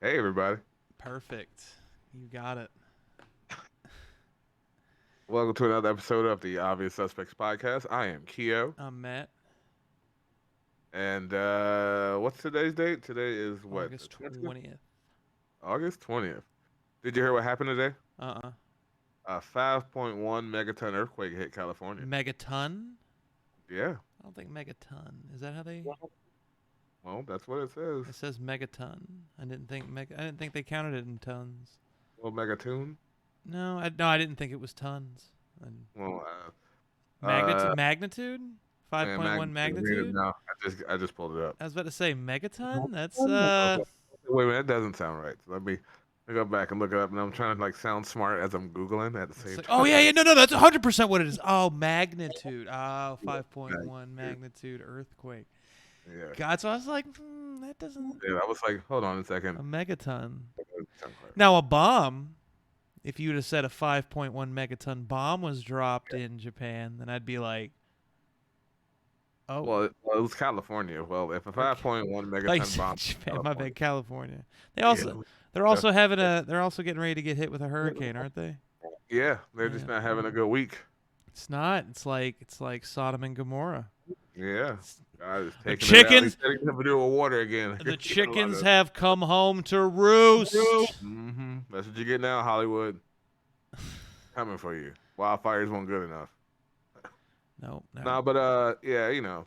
Hey, everybody. Perfect. You got it. Welcome to another episode of the Obvious Suspects podcast. I am Keo. I'm Matt. And what's today's date? Today is what? The August 20th? 20th. August 20th. Did you hear what happened today? Uh-uh. A 5.1 megaton earthquake hit California. Megaton? Yeah. I don't think megaton. Is that how they... Well, that's what it says. It says megaton. I didn't think they counted it in tons. Well, megatoon. No, I didn't think it was tons. And Well, magnitude? man, 5.1 magnitude. Read it magnitude? now. I just pulled it up. I was about to say megaton? Okay. Wait a minute, that doesn't sound right. So let me go back and look it up. And I'm trying to like sound smart as I'm googling at the It's same like, oh, time. yeah, no, that's 100% what it is. Oh, magnitude. Oh, 5.1 Magnitude. magnitude earthquake. Yeah. God, so I was like, that doesn't... Yeah, I was like, hold on a second. A megaton. That doesn't sound right. Now, a bomb, if you would have said a 5.1 megaton bomb was dropped in Japan, then I'd be like, oh, Well, it was California. Well, if a okay. 5.1 Thought you megaton said bomb Japan, in my bad, California, California. yeah, They're that's- also having they're also getting ready to get hit with a hurricane, aren't they? yeah, they're just Yeah. not having a good week. It's not. It's like Sodom and Gomorrah. Yeah, God is The taking it out. He's chickens, taking them to do with water again. the chickens have come home to roost. Mm-hmm. That's what you get now, Hollywood. Coming for you. Wildfires weren't good enough. No, No, but yeah,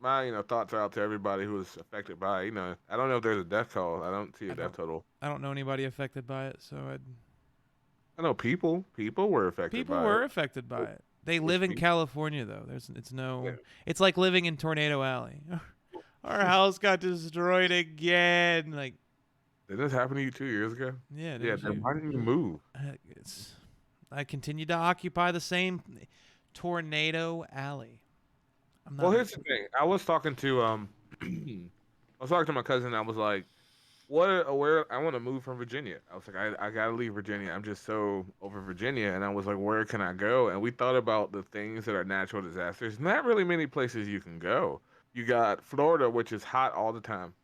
my thoughts are out to everybody who was affected by it. I don't know if there's a death toll. I don't see a I death don't. total. I don't know anybody affected by it, so I know people were affected people by it. were affected by it. They Which live in people, California though. It's yeah. no. It's like living in Tornado Alley. Our house got destroyed again. Like, Did this happen to you 2 years ago? yeah, Yeah, didn't then you? why didn't you move? It's. I continue to occupy the same Tornado Alley. I'm Well, not. here's the thing. I was talking to I was talking to my cousin. I was like, where I want to move from Virginia. I was like, I gotta leave Virginia. I'm just so over Virginia. And I was like, where can I go? And we thought about the things that are natural disasters. Not really many places you can go. You got Florida, which is hot all the time,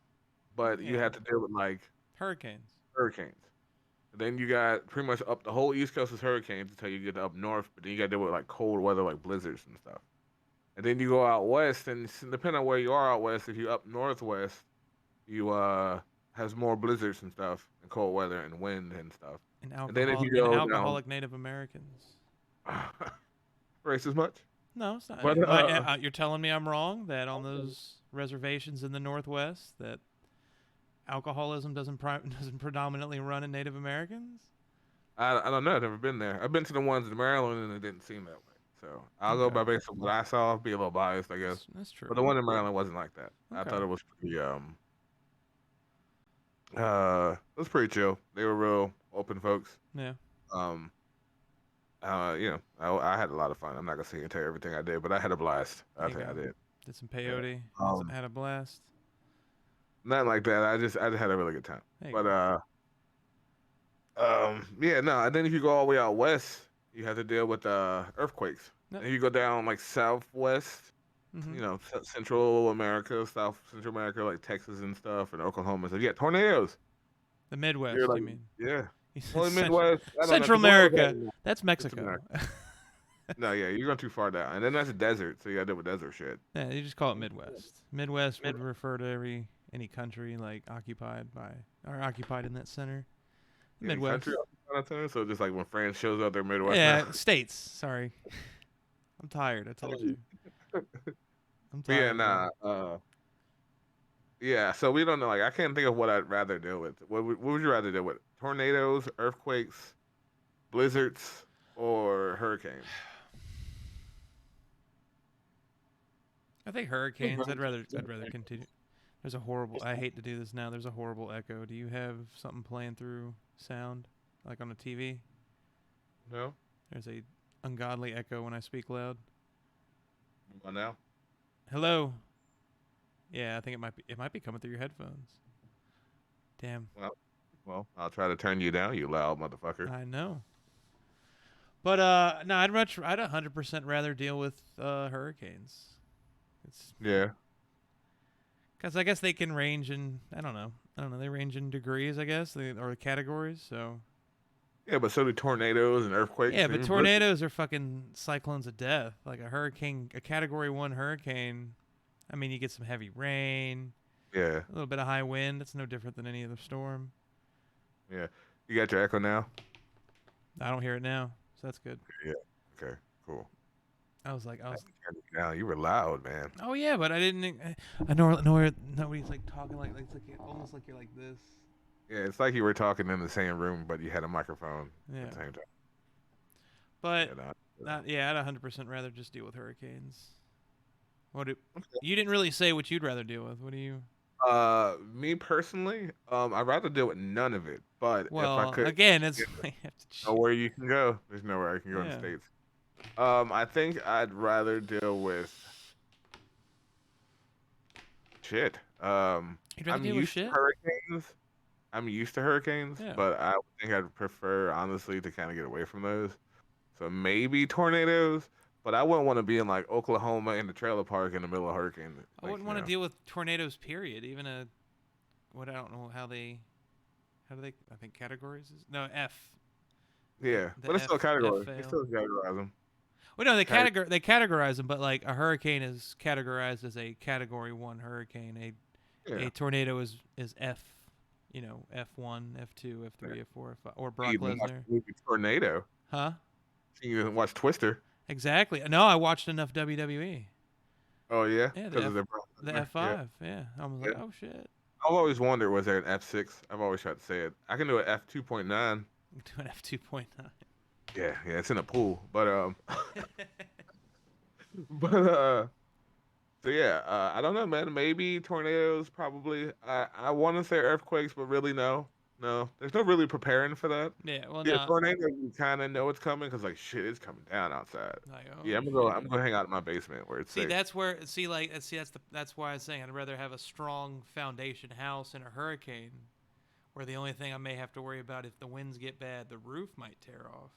but you Yeah, have to deal with like hurricanes. hurricanes. Then you got pretty much up the whole East Coast is hurricanes until you get up north, but then you got to deal with like cold weather, like blizzards and stuff. And then you go out west, and depending on where you are out west, if you up northwest, you has more blizzards and stuff, and cold weather and wind and stuff. And then if you And go down, alcoholic Native Americans. race as much, No, it's not. but You're telling me I'm wrong that on those reservations in the Northwest that alcoholism doesn't predominantly run in Native Americans? I don't know. I've never been there. I've been to the ones in Maryland, and it didn't seem that way. So I'll go Okay, by based on what I saw. Be a little biased, I guess. that's true. But the one in Maryland wasn't like that. I Okay, thought it was pretty it was pretty chill. They were real open folks. yeah, Um, I had a lot of fun. I'm not gonna sit here and tell you everything I did, but I had a blast. there I you think I go. did. Did some Yeah. peyote, Um, had a blast. Nothing like that. I just had a really good time. There you But go. yeah, no. And then if you go all the way out west, you have to deal with earthquakes. No, And if you go down like southwest, mm-hmm. Central America, South Central America, like Texas and stuff, and Oklahoma. So yeah, tornadoes. The You're Midwest, like, you mean? yeah. You said Well, in Midwest, I don't know. Central 'Cause tornadoes America. happen That's in Central Mexico. America. No, yeah, you're going too far down, and then that's a desert, so you got to deal with desert shit. Yeah, you just call it Midwest. Midwest would refer to any country like occupied by or occupied in that center. Any Midwest. country, so just like when France shows up, they're Midwest now. Yeah, states. Sorry, I'm tired. I told you. I'm But yeah, tired, bro. nah. Yeah, so we don't know. Like, I can't think of what I'd rather deal with. What would you rather deal with? Tornadoes, earthquakes, blizzards, or hurricanes? I think hurricanes. I'd rather continue. There's a horrible. I hate to do this now. There's a horrible echo. Do you have something playing through sound, like on a TV? No. There's a ungodly echo when I speak loud. Well, now. Hello. Yeah, I think it might be coming through your headphones. Damn. Well, I'll try to turn you down, you loud motherfucker. I know. But no, I'd 100% rather deal with hurricanes. It's Yeah. because I guess they can range in, I don't know. I don't know. They range in degrees, I guess, or categories. So Yeah, but so do tornadoes and earthquakes. yeah, And but even tornadoes are fucking cyclones of death. Like a hurricane, a Category 1 hurricane. I mean, you get some heavy rain, yeah, a little bit of high wind. That's no different than any other storm. yeah. You got your echo now? I don't hear it now, so that's good. Yeah. Okay. Cool. I was like, I was. Now you were loud, man. Oh yeah, but I didn't. I know nobody's like talking like it's like almost like you're like this. Yeah, it's like you were talking in the same room, but you had a microphone Yeah, at the same time. but Yeah, not. Yeah, I'd 100% rather just deal with hurricanes. What do you didn't really say what you'd rather deal with? What do you? Me personally, I'd rather deal with none of it. But if I Well, could, again, it's you you have to know where you can go. There's nowhere I can go in the yeah. states. I think I'd rather deal with shit. You'd rather I'm deal with used to shit? hurricanes. I'm used to hurricanes, Yeah. but I think I'd prefer honestly to kind of get away from those. So maybe tornadoes, but I wouldn't want to be in like Oklahoma in the trailer park in the middle of a hurricane. I Like, wouldn't want to deal with tornadoes. Period. Even a what I don't know how do they I think categories is no F. yeah, The but it's still F category. It's fail. still categorize them. Well, no, Cate- they categorize them, but like a hurricane is categorized as a Category 1 hurricane. yeah, A tornado is F, F1, F2, yeah. F3, F4, F5, or You Brock even watch Lesnar. the movie Tornado. Huh? You even watch Twister. Exactly. No, I watched enough WWE. Oh yeah, Yeah, because of the the Yeah, F5. Yeah, I was yeah. like, oh shit. I've always wondered, was there an F6? I've always tried to say it. I can do an F2.9. To an F2.9. Yeah, yeah, it's in a pool, but but so yeah, I don't know, man. Maybe tornadoes, probably. I want to say earthquakes, but really no, no. There's no really preparing for that. Yeah, well, Yeah, no. tornado, you kind of know it's coming because like shit, it's coming down outside. Like, oh Yeah, I'm gonna go. I'm shit. gonna hang out in my basement where it's See, safe. that's where. See, like, see, that's why I was saying I'd rather have a strong foundation house in a hurricane, where the only thing I may have to worry about if the winds get bad, the roof might tear off.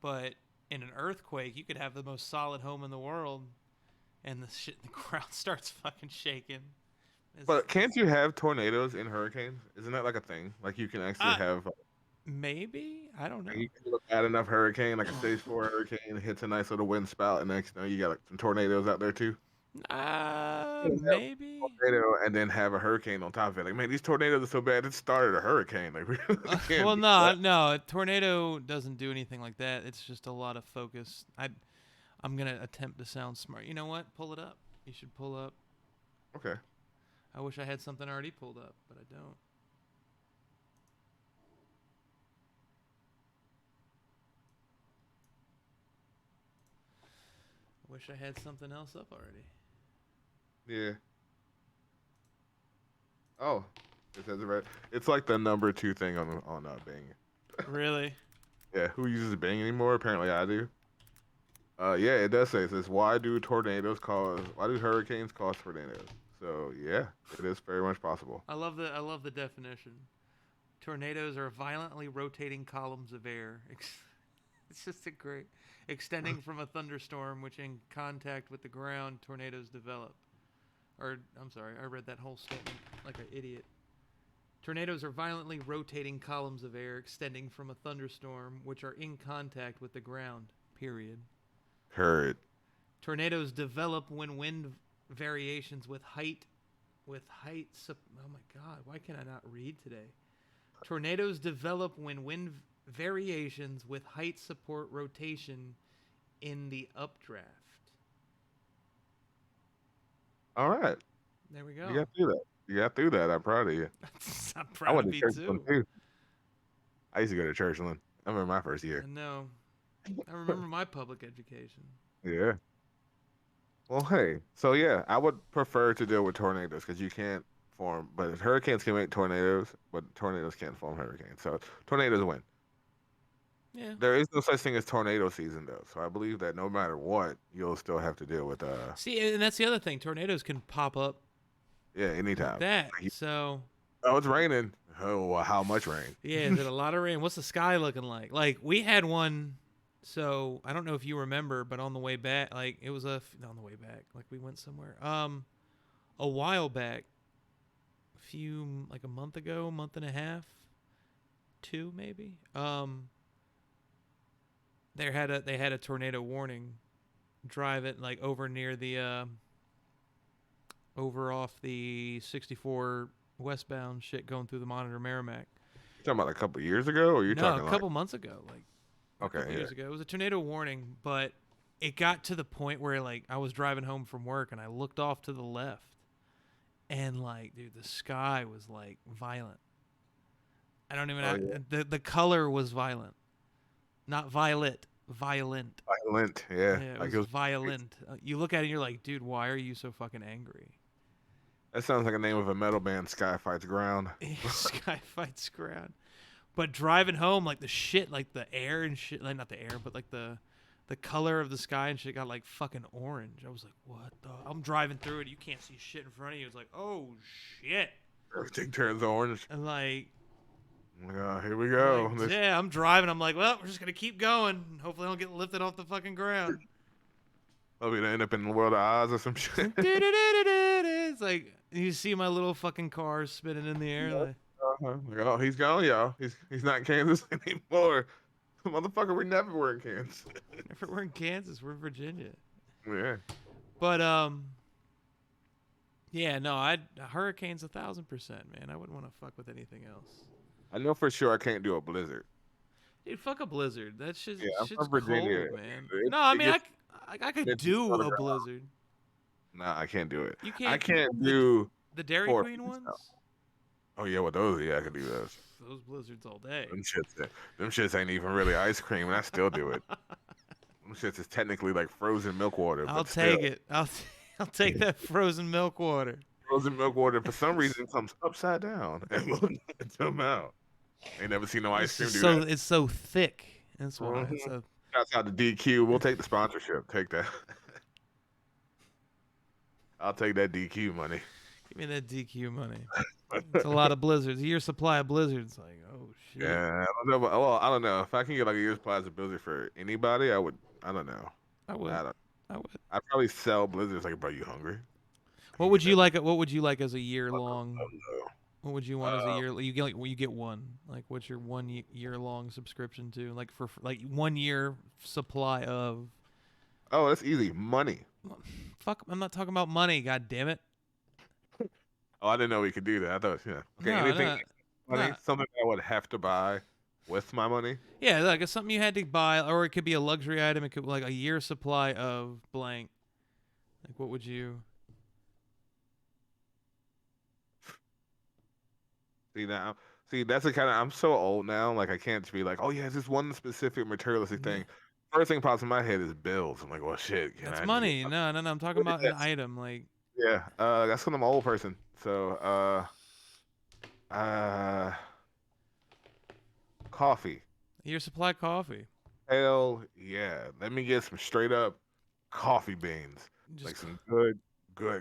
But in an earthquake, you could have the most solid home in the world, and the shit in the ground starts fucking shaking. But can't you have tornadoes in hurricanes? Isn't that like a thing? Like you can actually Uh, have. maybe I don't Like, know. you can look at enough hurricane, like a stage 4 hurricane, hits a nice little wind spout, and next, you get like some tornadoes out there too. Have a Maybe. tornado and then have a hurricane on top of it. Like, man, these tornadoes are so bad. It started a hurricane. Like, we really can't Well, beat no, that. no. A tornado doesn't do anything like that. It's just a lot of focus. I'm gonna attempt to sound smart. You know what? Pull it up. You should pull up. Okay. I wish I had something already pulled up, but I don't. I wish I had something else up already. Yeah. Oh, it says it right. It's like the number 2 thing on Bing. Really? Yeah. Who uses Bing anymore? Apparently, I do. Yeah, it does say. It says, why do hurricanes cause tornadoes? So yeah, it is very much possible. I love the definition. Tornadoes are violently rotating columns of air. It's just a great extending from a thunderstorm, which in contact with the ground, tornadoes develop. Or I'm sorry, I read that whole statement like an idiot. Tornadoes are violently rotating columns of air extending from a thunderstorm, which are in contact with the ground. Period. Heard. Tornadoes develop when wind variations with height. Oh my God! Why can I not read today? Tornadoes develop when wind variations with height support rotation in the updraft. All right. There we You go. got through that. You got through that. I'm proud of you. I'm I proud went of to me Churchland too. too. I used to go to Churchland. I remember my first year. I know. I remember my public education. Yeah. Well, hey. So yeah, I would prefer to deal with tornadoes because you can't form, but hurricanes can make tornadoes, but tornadoes can't form hurricanes. So tornadoes win. Yeah. There is no such thing as tornado season though. So I believe that no matter what, you'll still have to deal with See, and that's the other thing. Tornadoes can pop up yeah, like anytime. that. So, Oh, it's raining. Oh, well, how much rain? yeah, is it a lot of rain? What's the sky looking like? Like, we had one. So, I don't know if you remember, but on the way back, like, it was on the way back. Like, we went somewhere. A while back, a like a month ago, month and a half, 2 maybe. They had a tornado warning. Drive it like over near the over off the 64 westbound shit going through the Monitor Merrimack. You talking about a couple years ago, or you No, a talking couple months ago, like a okay, couple yeah. years ago. It was a tornado warning, but it got to the point where like I was driving home from work and I looked off to the left, and like, dude, the sky was like violent. I don't even. Oh yeah, The color was violent, not violet, violent. violent. Yeah, Yeah, it like was it was. violent. You look at it and you're like, dude, why are you so fucking angry? That sounds like a name of a metal band. Sky Fights Ground. Sky fights ground. But driving home, like the shit, like the air and shit, like not the air, but like the color of the sky and shit got like fucking orange. I was like, what the? I'm driving through it. You can't see shit in front of you. It's like, oh shit. Everything turns orange. And like, Here we go. like, yeah, I'm driving. I'm like, well, we're just gonna keep going. Hopefully, I don't get lifted off the fucking ground. I'll be to end up in the world of Oz or some shit. It's like you see my little fucking car spinning in the air. Like, Like, oh, he's gone, y'all. He's not in Kansas anymore. Motherfucker, we never were in Kansas. if we're in Kansas, we're in Virginia. Yeah. But yeah, no, hurricanes 1,000%, man. I wouldn't want to fuck with anything else. I know for sure I can't do a blizzard. Dude, fuck a blizzard. That shit's, Yeah, I'm shit's from Virginia. cold, man. It- No, I it mean, gets- I could it's do a underground. blizzard. Nah, I can't do it. You I can't. can't do. The Dairy 4 Queen feet ones? south. Oh yeah, well those, yeah, I can do those. Those blizzards all day. Them shits ain't even really ice cream, and I still do it. Them shits is technically like frozen milk water. I'll but take still, it. I'll take that frozen milk water. Frozen milk water for some reason comes upside down and will not come out. Ain't never seen no ice cream do that. It's so thick. That's why. Mhm. So Shouts out to DQ. We'll take the sponsorship. Take that. I'll take that DQ money. give me that DQ money. It's a lot of blizzards. A year's supply of blizzards. Like, oh shit. Yeah, I don't know. But, well, I don't know. If I can get like a year's supply of Blizzard for anybody, I would. I don't know. I would. I would. I'd probably sell Blizzards. Like, bro, you hungry? What would you like? What would you like as a year long? I don't know. What would you want as a year? You get like you get one. Like, what's your 1 year long subscription to? Like for like 1 year supply of. Oh, that's easy. Money. Fuck! I'm not talking about money. God damn it. Oh, I didn't know we could do that. I thought, yeah. Okay, No, anything, no, money, no. something I would have to buy with my money. Yeah, like it's something you had to buy, or it could be a luxury item. It could be like a year supply of blank. Like, what would you? See, that's the kind of. I'm so old now. Like, I can't just be like, oh yeah, it's this one specific materialistic Yeah. thing. First thing pops in my head is bills. I'm like, well, shit. Can I That's just money. get- No, I'm talking What about is an that? item. Like, Yeah, that's because I'm an old person. So, coffee. a year supply of coffee. Hell yeah. Let me get some straight up coffee beans. Just, Like some good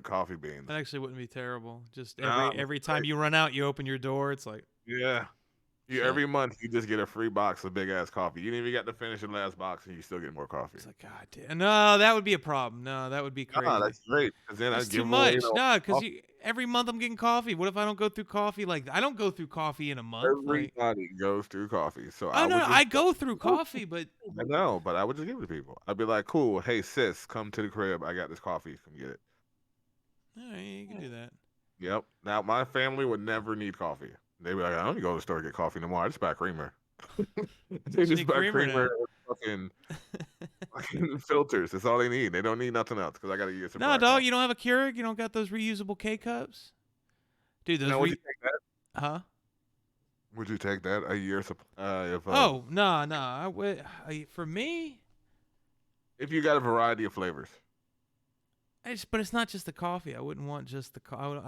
coffee beans. that actually wouldn't be terrible. Just Nah, every time you run out, you open your door. It's like, Yeah. You Shit. every month you just get a free box of big ass coffee. You didn't even get to finish the last box and you still get more coffee. it's like, God damn. No, that would be a problem. No, that would be crazy. Nah, that's great. Because then I That's give too away, much. you know, No, because coffee. every month I'm getting coffee. What if I don't go through coffee? Like, I don't go through coffee in a month. Like, Everybody goes through coffee. So oh I no, would no, just I go through coffee, but I know, but I would just give it to people. I'd be like, cool, hey sis, come to the crib. I got this coffee. Come get it. yeah, you can do that. Yep. Now my family would never need coffee. They'd be like, I don't need to go to the store to get coffee no more. I just buy creamer. They You just need buy creamer creamer and fucking filters. That's all they need. They don't need nothing else because I got to use No, dog, you don't have a Keurig. You don't got those reusable K cups, dude. Those No, would you take that? huh? Would you take that a year supply? Oh no, no. I would. For me, If you got a variety of flavors. but it's not just the coffee. I wouldn't want just the coffee.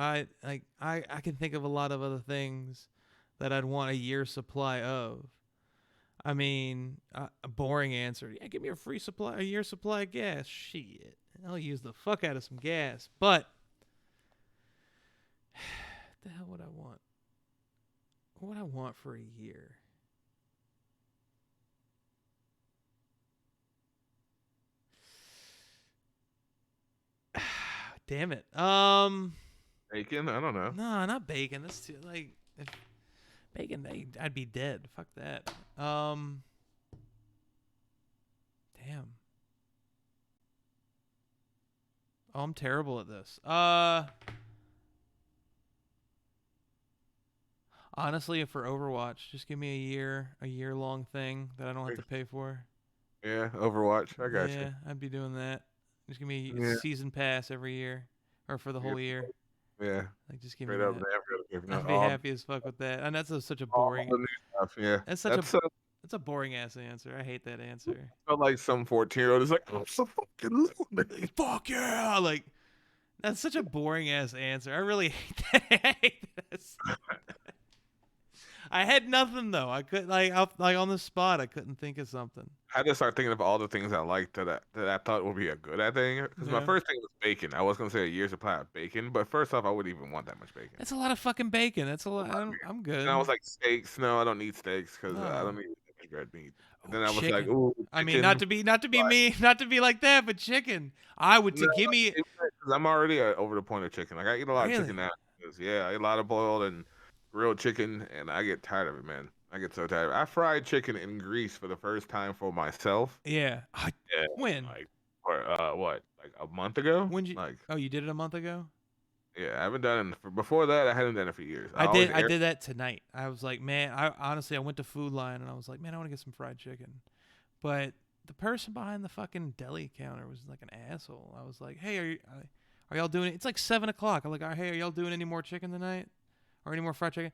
I can think of a lot of other things that I'd want a year supply of. I mean, a boring answer. Yeah, give me a year supply of gas. Shit, I'll use the fuck out of some gas. But the hell would I want? What would I want for a year? Damn it. Bacon? I don't know. No, not bacon. That's too, like if bacon. I'd be dead. Fuck that. Damn. Oh, I'm terrible at this. Honestly, if for Overwatch, just give me a year long thing that I don't have to pay for. Yeah, Overwatch. I got you. Yeah, I'd be doing that. Just give me a Yeah, season pass every year, or for the yeah, whole year. yeah. Like, just give me Straight up, that. never I'd be happy as fuck with that. And that's such a all boring. the new stuff. Yeah, That's such a. that's That's a boring ass answer. I hate that answer. so like some 14-year-old is like, I'm so fucking lonely. Fuck yeah! Like, that's such a boring ass answer. I really hate that. I hate this. I had nothing though. I could like on the spot. I couldn't think of something. I had to start thinking of all the things I liked that I thought would be a good at thing. Because my Yeah. first thing was bacon. I was gonna say a year's supply of bacon, but first off, I wouldn't even want that much bacon. That's a lot of fucking bacon. That's a lot. I'm And I good. was like, steaks? No, I don't need steaks because I No. don't need red meat. And Oh, then I was like, chicken. ooh, I mean, chicken. not to be me, not to be like that, but chicken. I would No, to give me because I'm already over the point of chicken. Like I eat a lot of chicken really. now. 'Cause, yeah, I eat a lot of boiled and grilled chicken, and I get tired of it, man. I get so tired. I fried chicken in grease for the first time for myself. Yeah. Yeah, When? like or what? Like a month ago? When you? Like Oh, you did it a month ago. yeah, I haven't done it for before that. I hadn't done it for years. I always I air. did that tonight. I was like, man. I honestly, I went to Food Line and I was like, man, I want to get some fried chicken, but the person behind the fucking deli counter was like an asshole. I was like, hey, are y'all doing it? It's like 7 o'clock. I'm like, hey, are y'all doing any more chicken tonight, or any more fried chicken?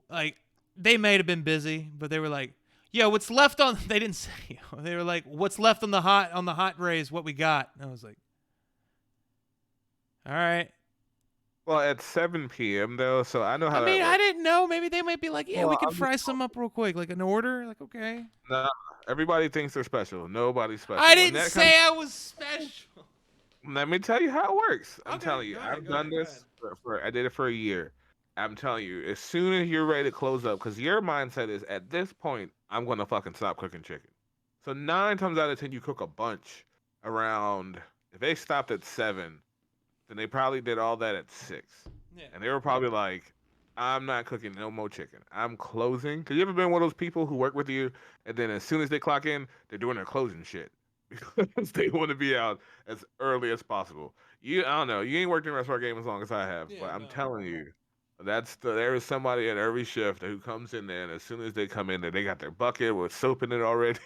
Like, they may have been busy, but they were like, yo, what's left on? They didn't say. They were like, what's left on the hot rays? What we got? And I was like, all right. Well, at 7 p.m. though, so I know I how that mean, I works. didn't know. Maybe they might be like, yeah, we Well, can I'm just fry some up real quick, like an order. Like, okay. nah, everybody thinks they're special. Nobody's I special. And didn't that kind say I was special. Let me tell you how it works. I'm Okay, telling you, go ahead, I've go done ahead, go ahead. this I did it for a year. I'm telling you, as soon as you're ready to close up, because your mindset is at this point, I'm gonna fucking stop cooking chicken. So 9 times out of 10, you cook a bunch around. If they stopped at 7, then they probably did all that at 6, Yeah. and they were probably like, "I'm not cooking no more chicken. I'm closing." Cause you ever been one of those people who work with you, and then as soon as they clock in, they're doing their closing shit because they want to be out as early as possible. I don't know. You ain't worked in a restaurant game as long as I have, Yeah, but I'm no. telling you, there is somebody at every shift who comes in there, and as soon as they come in there, they got their bucket with soap in it already.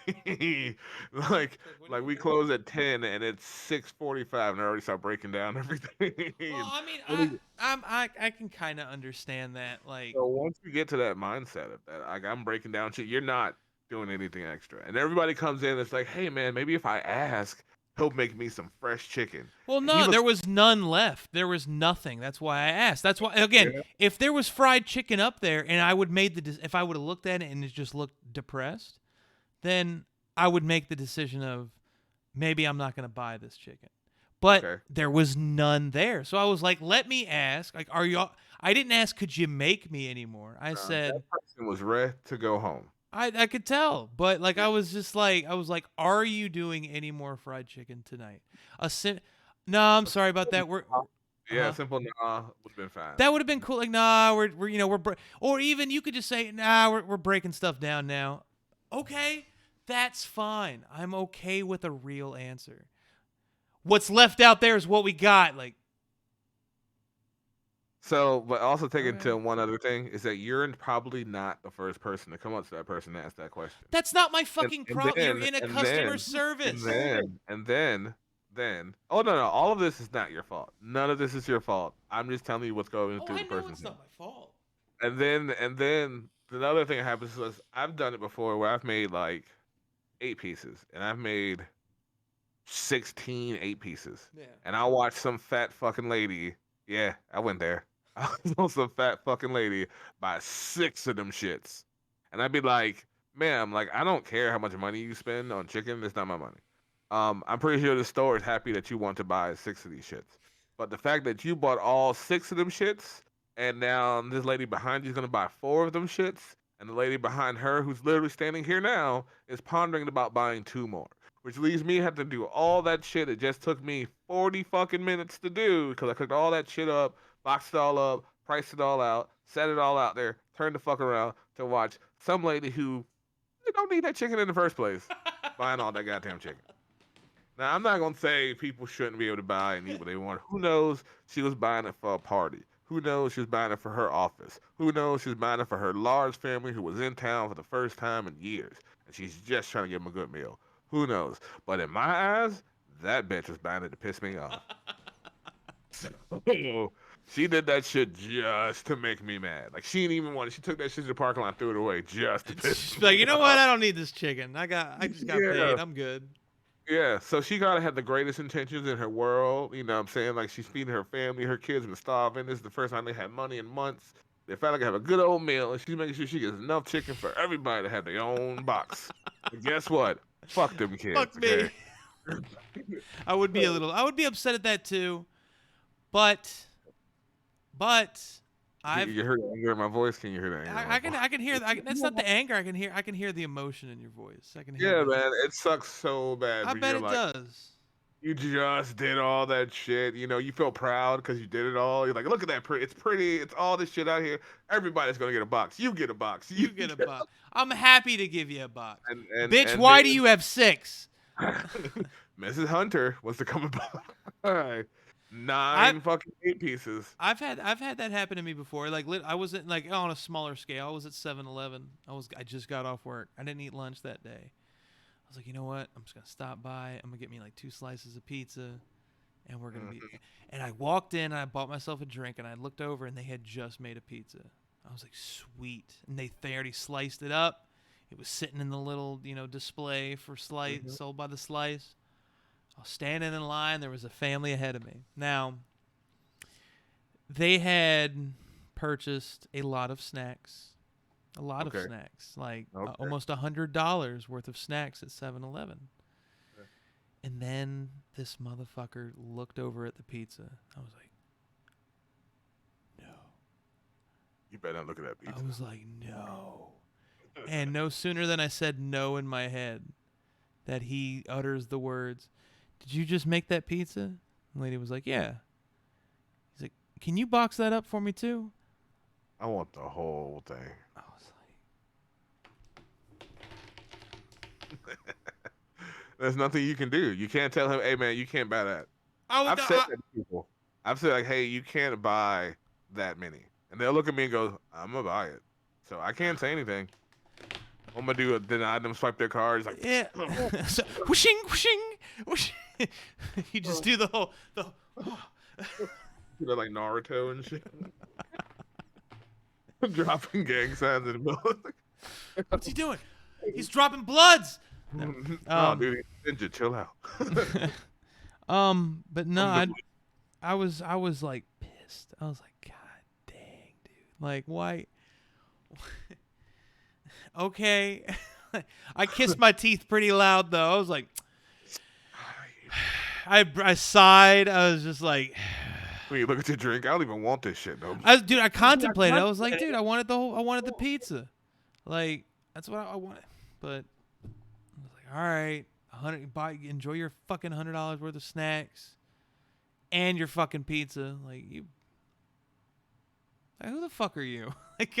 like What are like you we doing? close at 10, and it's 6:45, and I already start breaking down everything. Well, I mean, And I can kind of understand that. Like, so once you get to that mindset of that, like I'm breaking down shit, you're not doing anything extra, and everybody comes in. It's like, hey man, maybe if I ask, he'll make me some fresh chicken. well, And he no, was there was none left. There was nothing. That's why I asked. That's why, again, yeah, if there was fried chicken up there, and I would made if I would have looked at it and it just looked depressed, then I would make the decision of maybe I'm not going to buy this chicken. But okay. there was none there. So I was like, let me ask. Like, are y'all? I didn't ask, could you make me anymore? I That said, person was ready to go home. I could tell. But like, I was just like, I was like, are you doing any more fried chicken tonight? No, I'm sorry about that. Yeah, Uh-huh. simple nah would have been fine. That would have been cool. Like, nah, or even you could just say, nah, we're breaking stuff down now. Okay, that's fine. I'm okay with a real answer. What's left out there is what we got. Like, So, but also take okay. into one other thing is that you're probably not the first person to come up to that person and ask that question. That's not my And, fucking and problem. You're then, in a and customer then, service. then. Oh no, no, all of this is not your fault. None of this is your fault. I'm just telling you what's going Oh, through I the know person's it's head. not my fault. And then another thing that happens is I've done it before where I've made like 8 pieces, and I've made 16 8 pieces, Yeah. and I watched some fat fucking lady. Yeah, I went there. I saw some fat fucking lady buy 6 of them shits, and I'd be like, "Ma'am, like I don't care how much money you spend on chicken. It's not my money. I'm pretty sure the store is happy that you want to buy 6 of these shits, but the fact that you bought all 6 of them shits, and now this lady behind you is gonna buy 4 of them shits, and the lady behind her, who's literally standing here now, is pondering about buying 2 more." Which leaves me having to do all that shit. It just took me 40 fucking minutes to do because I cooked all that shit up, boxed it all up, priced it all out, set it all out there, turned the fuck around to watch some lady who don't need that chicken in the first place buying all that goddamn chicken. Now, I'm not gonna say people shouldn't be able to buy and eat what they want. Who knows? She was buying it for a party. Who knows? She was buying it for her office. Who knows? She was buying it for her large family who was in town for the first time in years, and she's just trying to give them a good meal. Who knows? But in my eyes, that bitch was buying it to piss me off. So, she did that shit just to make me mad. Like she didn't even want it. She took that shit to the parking lot and threw it away just to piss She's me like, you know what? off. I don't need this chicken. I just got Yeah. paid. I'm good. Yeah, so she gotta have the greatest intentions in her world. You know what I'm saying? Like she's feeding her family, her kids been starving. This is the first time they had money in months. They finally have a good old meal, and she's making sure she gets enough chicken for everybody to have their own box. But guess what? Fuck them kids, Fuck me. okay? I would be I would be upset at that too. But I've You heard the anger in my voice? Can you hear the anger in my I voice? can hear that's not the anger. I can hear the emotion in your voice. I can hear Yeah, that. man, it sucks so bad I because bet you're it like, does. you just did all that shit. You know, you feel proud because you did it all. You're like, look at that, it's pretty. It's all this shit out here. Everybody's gonna get a box. You get a box. You get a box. I'm happy to give you a box. Bitch, And why do then you have 6? Mrs. Hunter wants to come by. I 9 fucking 8 pieces. I've had that happen to me before. Like I wasn't like on a smaller scale. I was at 7-Eleven. I just got off work. I didn't eat lunch that day. I was like, you know what? I'm just gonna stop by. I'm gonna get me like 2 slices of pizza, and we're gonna be. And I walked in and I bought myself a drink and I looked over and they had just made a pizza. I was like, sweet. And they already sliced it up. It was sitting in the little display for slice Mhm. sold by the slice. I was standing in line. There was a family ahead of me. Now, they had purchased a lot of snacks. A lot of Okay. snacks. Like Okay. almost $100 worth of snacks at 7-Eleven. Okay. And then this motherfucker looked over at the pizza. I was like, no. You better not look at that I pizza. was like, no. And no sooner than I said no in my head that he utters the words, did you just make that pizza? The lady was like, yeah. He's like, can you box that up for me too? I want the whole thing. I was like, There's nothing you can do. You can't tell him, hey man, you can't buy that. I've said that to people. I've said like, hey, you can't buy that many. And they'll look at me and go, I'm gonna buy it. So I can't say anything. I'm gonna do a deny them, swipe their card. It's like, yeah. So, whooshing, whooshing, whooshing. You just do the whole. you know, like Naruto and shit. Dropping gang signs in the middle. What's he doing? He's dropping bloods. No, dude, Ninja, chill out. But no, I was like pissed. I was like, God dang, dude. Like, why? Okay. I kissed my teeth pretty loud though. I was like, I sighed. I was just like, when you look at your drink, I don't even want this shit though. I contemplated. I was like, dude, I wanted the pizza. Like, that's what I wanted. But I was like, all right, enjoy your fucking $100 worth of snacks and your fucking pizza. Like, who the fuck are you? Like,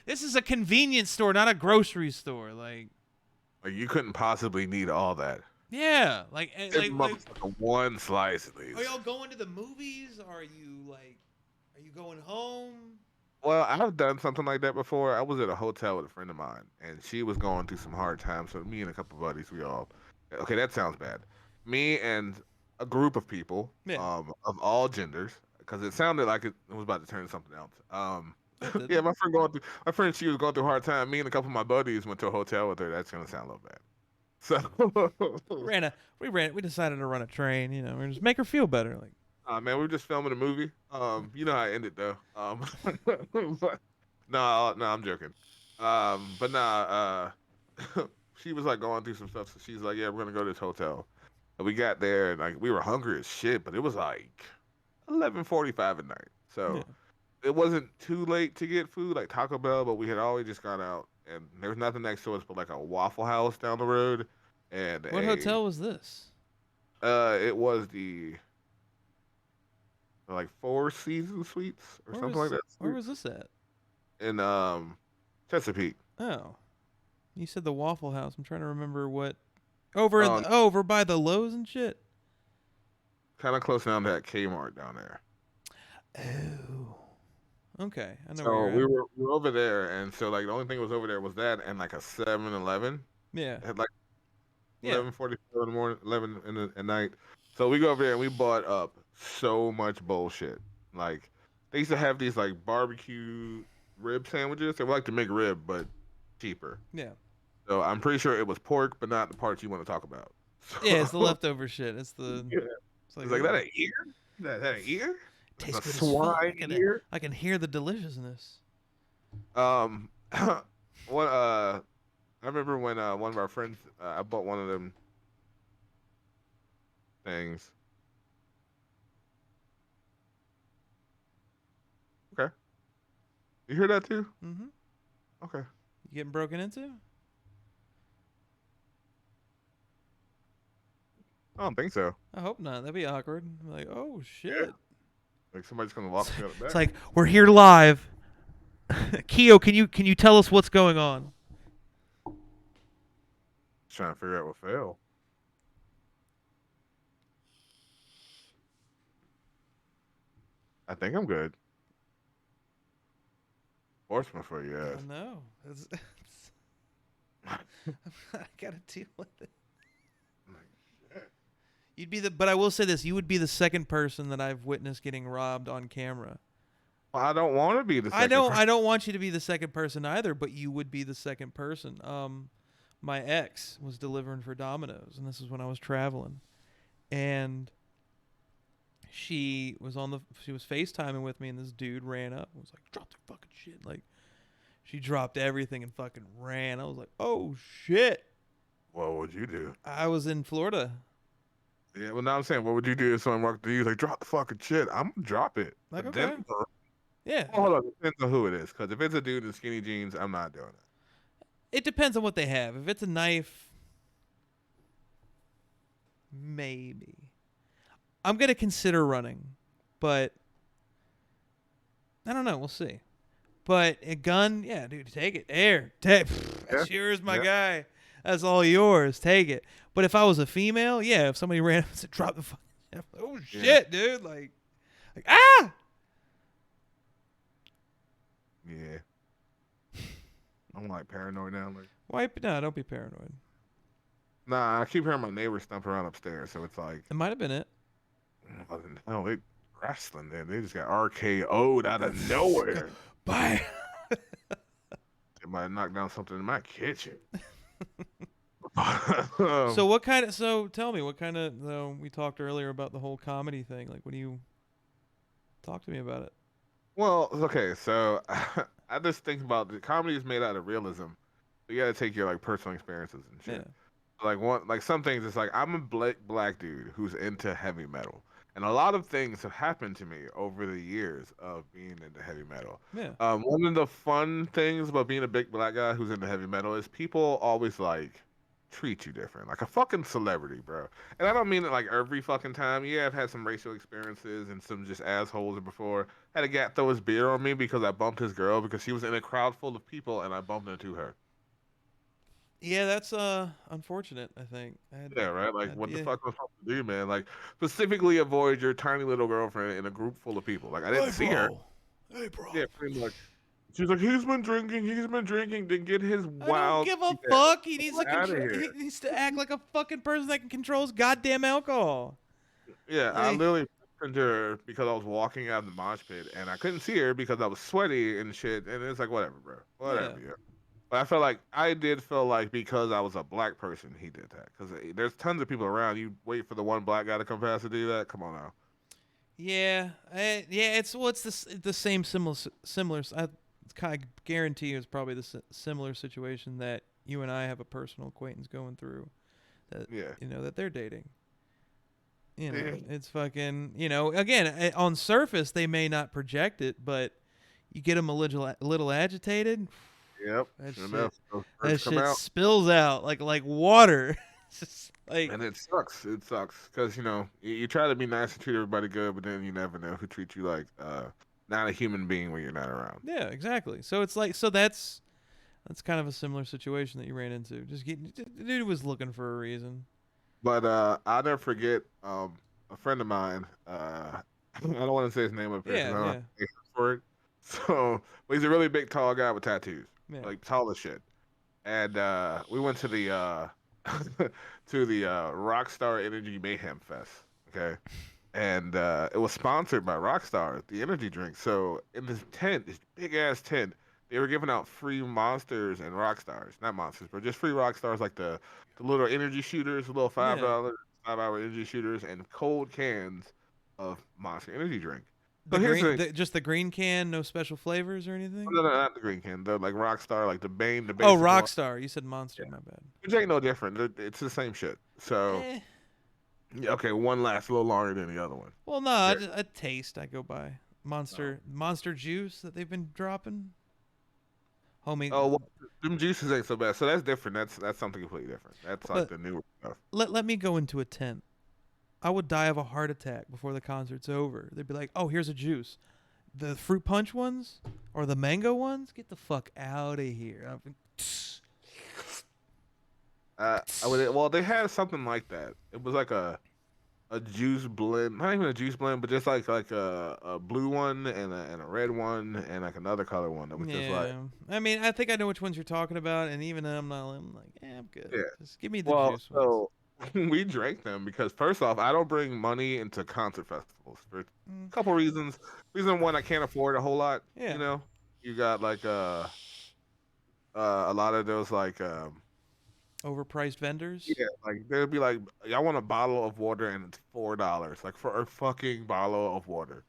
this is a convenience store, not a grocery store. Like you couldn't possibly need all that. yeah, like one slice at least. are y'all going to the movies? Are you going home? Well, I've done something like that before. I was at a hotel with a friend of mine, and she was going through some hard times. So me and a couple of buddies, we all, okay, that sounds bad. Me and a group of people, Yeah. of all genders, because it sounded like it was about to turn into something else. That- Yeah, my friend, she was going through a hard time. Me and a couple of my buddies went to a hotel with her. That's gonna sound a little bad. So, we decided to run a train. We just make her feel better. Like, man, we were just filming a movie. You know how it ended though. But, no, I'm joking. But nah, she was like going through some stuff, so she's like, "Yeah, we're gonna go to this hotel." And we got there, and like we were hungry as shit, but it was like 11:45 at night, so yeah. it wasn't too late to get food like Taco Bell, but we had always just gone out, and there was nothing next to us but like a Waffle House down the road, and What hotel was this? It was the for like Four Seasons Sweets or something like that. Where was this at? In Chesapeake. Oh, you said the Waffle House. I'm trying to remember what. Um, Over by the Lowe's and shit. kind of close down to that Kmart down there. Oh. Okay, I know where So you're at. we were over there, and so like the only thing that was over there was that and like a 7-Eleven. Yeah. It had like Yeah. 11:44 in the morning, 11 at night. So we go over there and we bought up so much bullshit. Like they used to have these like barbecue rib sandwiches. They were like to make rib, but cheaper. Yeah. So I'm pretty sure it was pork, but not the parts you want to talk about. Yeah, it's the So, leftover shit. It's the. yeah. It's like, It's like that an ear? That an ear? tastes A good as fuck. swine ear? I can hear the deliciousness. Um, what I remember when one of our friends I bought one of them things. Okay, you hear that too? Mm-hmm. Okay. You getting broken into? I don't think so. I hope not. That'd be awkward. I'm like, oh Yeah. shit. Like somebody's gonna walk me out the It's back. like we're here live. Keo, can you tell us what's going on? Just trying to figure out what fell. I think I'm good. Horseman for you, I yes. know. I gotta deal with it. You'd be but I will say this: you would be the second person that I've witnessed getting robbed on camera. I don't want to be the second. I don't want you to be the second person either, but you would be the second person. My ex was delivering for Domino's, and this is when I was traveling, and she was FaceTiming with me, and this dude ran up and was like, "Drop the fucking shit!" Like, she dropped everything and fucking ran. I was like, "Oh shit!" What would you do? I was in Florida. Yeah, well, now I'm saying, what would you do if someone walked to you like, drop the fucking shit? I'm gonna drop it. Like, But okay, yeah. hold on, depends on who it is. Because if it's a dude in skinny jeans, I'm not doing it. It depends on what they have. If it's a knife, maybe. I'm gonna consider running, but I don't know. We'll see. But a gun, yeah, dude, take it. That's yours, my guy. That's all yours. Take it. But if I was a female, yeah, if somebody ran up and said, drop the fucking shit, oh shit, dude, like ah. Yeah. I'm like paranoid now. Like, No, don't be paranoid. nah, I keep hearing my neighbors stomp around upstairs, so it's like, It might have been it. no, they wrestling there. They just got RKO'd out of nowhere. Bye. They might knock down something in my kitchen. So what kind of? So tell me, what kind of? We talked earlier about the whole comedy thing. Like, what do you? Talk to me about it. Well, okay, so I just think about the comedy is made out of realism. You got to take your like personal experiences and shit. Yeah. Like some things, it's like I'm a black dude who's into heavy metal, and a lot of things have happened to me over the years of being into heavy metal. Yeah. One of the fun things about being a big black guy who's into heavy metal is people always like treat you different, like a fucking celebrity, bro. And I don't mean it like every fucking time. Yeah, I've had some racial experiences and some just assholes before. Had a guy throw his beer on me because I bumped his girl because she was in a crowd full of people and I bumped into her. Yeah, that's unfortunate. I think. Yeah, right. Like, what the fuck was I supposed to do, man? Like, specifically avoid your tiny little girlfriend in a group full of people. Like, I didn't see her. Hey, bro. Yeah, pretty much. She's like, he's been drinking. Then get his wild. I don't give a fuck. He needs to act like a fucking person that can control his goddamn alcohol. Yeah, I Like- literally turned to her because I was walking out of the mosh pit and I couldn't see her because I was sweaty and shit. And it's like, whatever, bro. Whatever. Yeah. But I did feel like because I was a black person, he did that. Because there's tons of people around. You wait for the one black guy to come past to do that. Come on now. Yeah, it's the same similar. I kind of guarantee it's probably the similar situation that you and I have a personal acquaintance going through. That that they're dating. It's fucking. Again, on surface they may not project it, but you get them a little agitated. Yep. That shit out. spills out like water. It's just like, And it sucks. It sucks because you try to be nice and treat everybody good, but then you never know who treats you like not a human being when you're not around. yeah, exactly. So it's like, so that's kind of a similar situation that you ran into. The dude was looking for a reason. But I'll never forget a friend of mine. I don't want to say his name up here because Yeah, I don't have yeah, to for it. So, but he's a really big, tall guy with tattoos, yeah. like tall as shit. And we went to the to the Rockstar Energy Mayhem Fest. Okay, and it was sponsored by Rockstar, the energy drink. So in this tent, this big ass tent, they were giving out free monsters and Rockstars, not monsters, but just free Rockstars, like the little energy shooters, the little Yeah. $5 energy shooters, and cold cans of Monster Energy drink. The So here's green, the just the green can, no special flavors or anything. no, no, not the green can, the like Rockstar, like the Oh, basic one. Rockstar. You said Monster. My bad. Which ain't no different. It's the same shit. So Eh. yeah, okay, one lasts a little longer than the other one. Well, no, Very a taste I go by. well. Monster Juice that they've been dropping. Homie, Oh well, them juices ain't so bad. So that's different. That's something completely different. That's like let, the newer stuff. let me go into a tent. I would die of a heart attack before the concert's over. They'd be like, "Oh, here's a juice. The fruit punch ones or the mango ones? Get the fuck out of here." I would. Well, they had something like that. It was like a juice blend, not even a juice blend, but just like a blue one and a red one and like another color one that was just like Yeah, I mean, I think I know which ones you're talking about, and even then, I'm like, yeah, I'm good. yeah. Just give me the Well, juice ones. so we drank them because first off, I don't bring money into concert festivals for a Mm, couple reasons. Reason one, I can't afford a whole lot. yeah, You got like a lot of those like overpriced vendors. yeah, like they'd be like, I want a bottle of water and it's $4, like for a fucking bottle of water.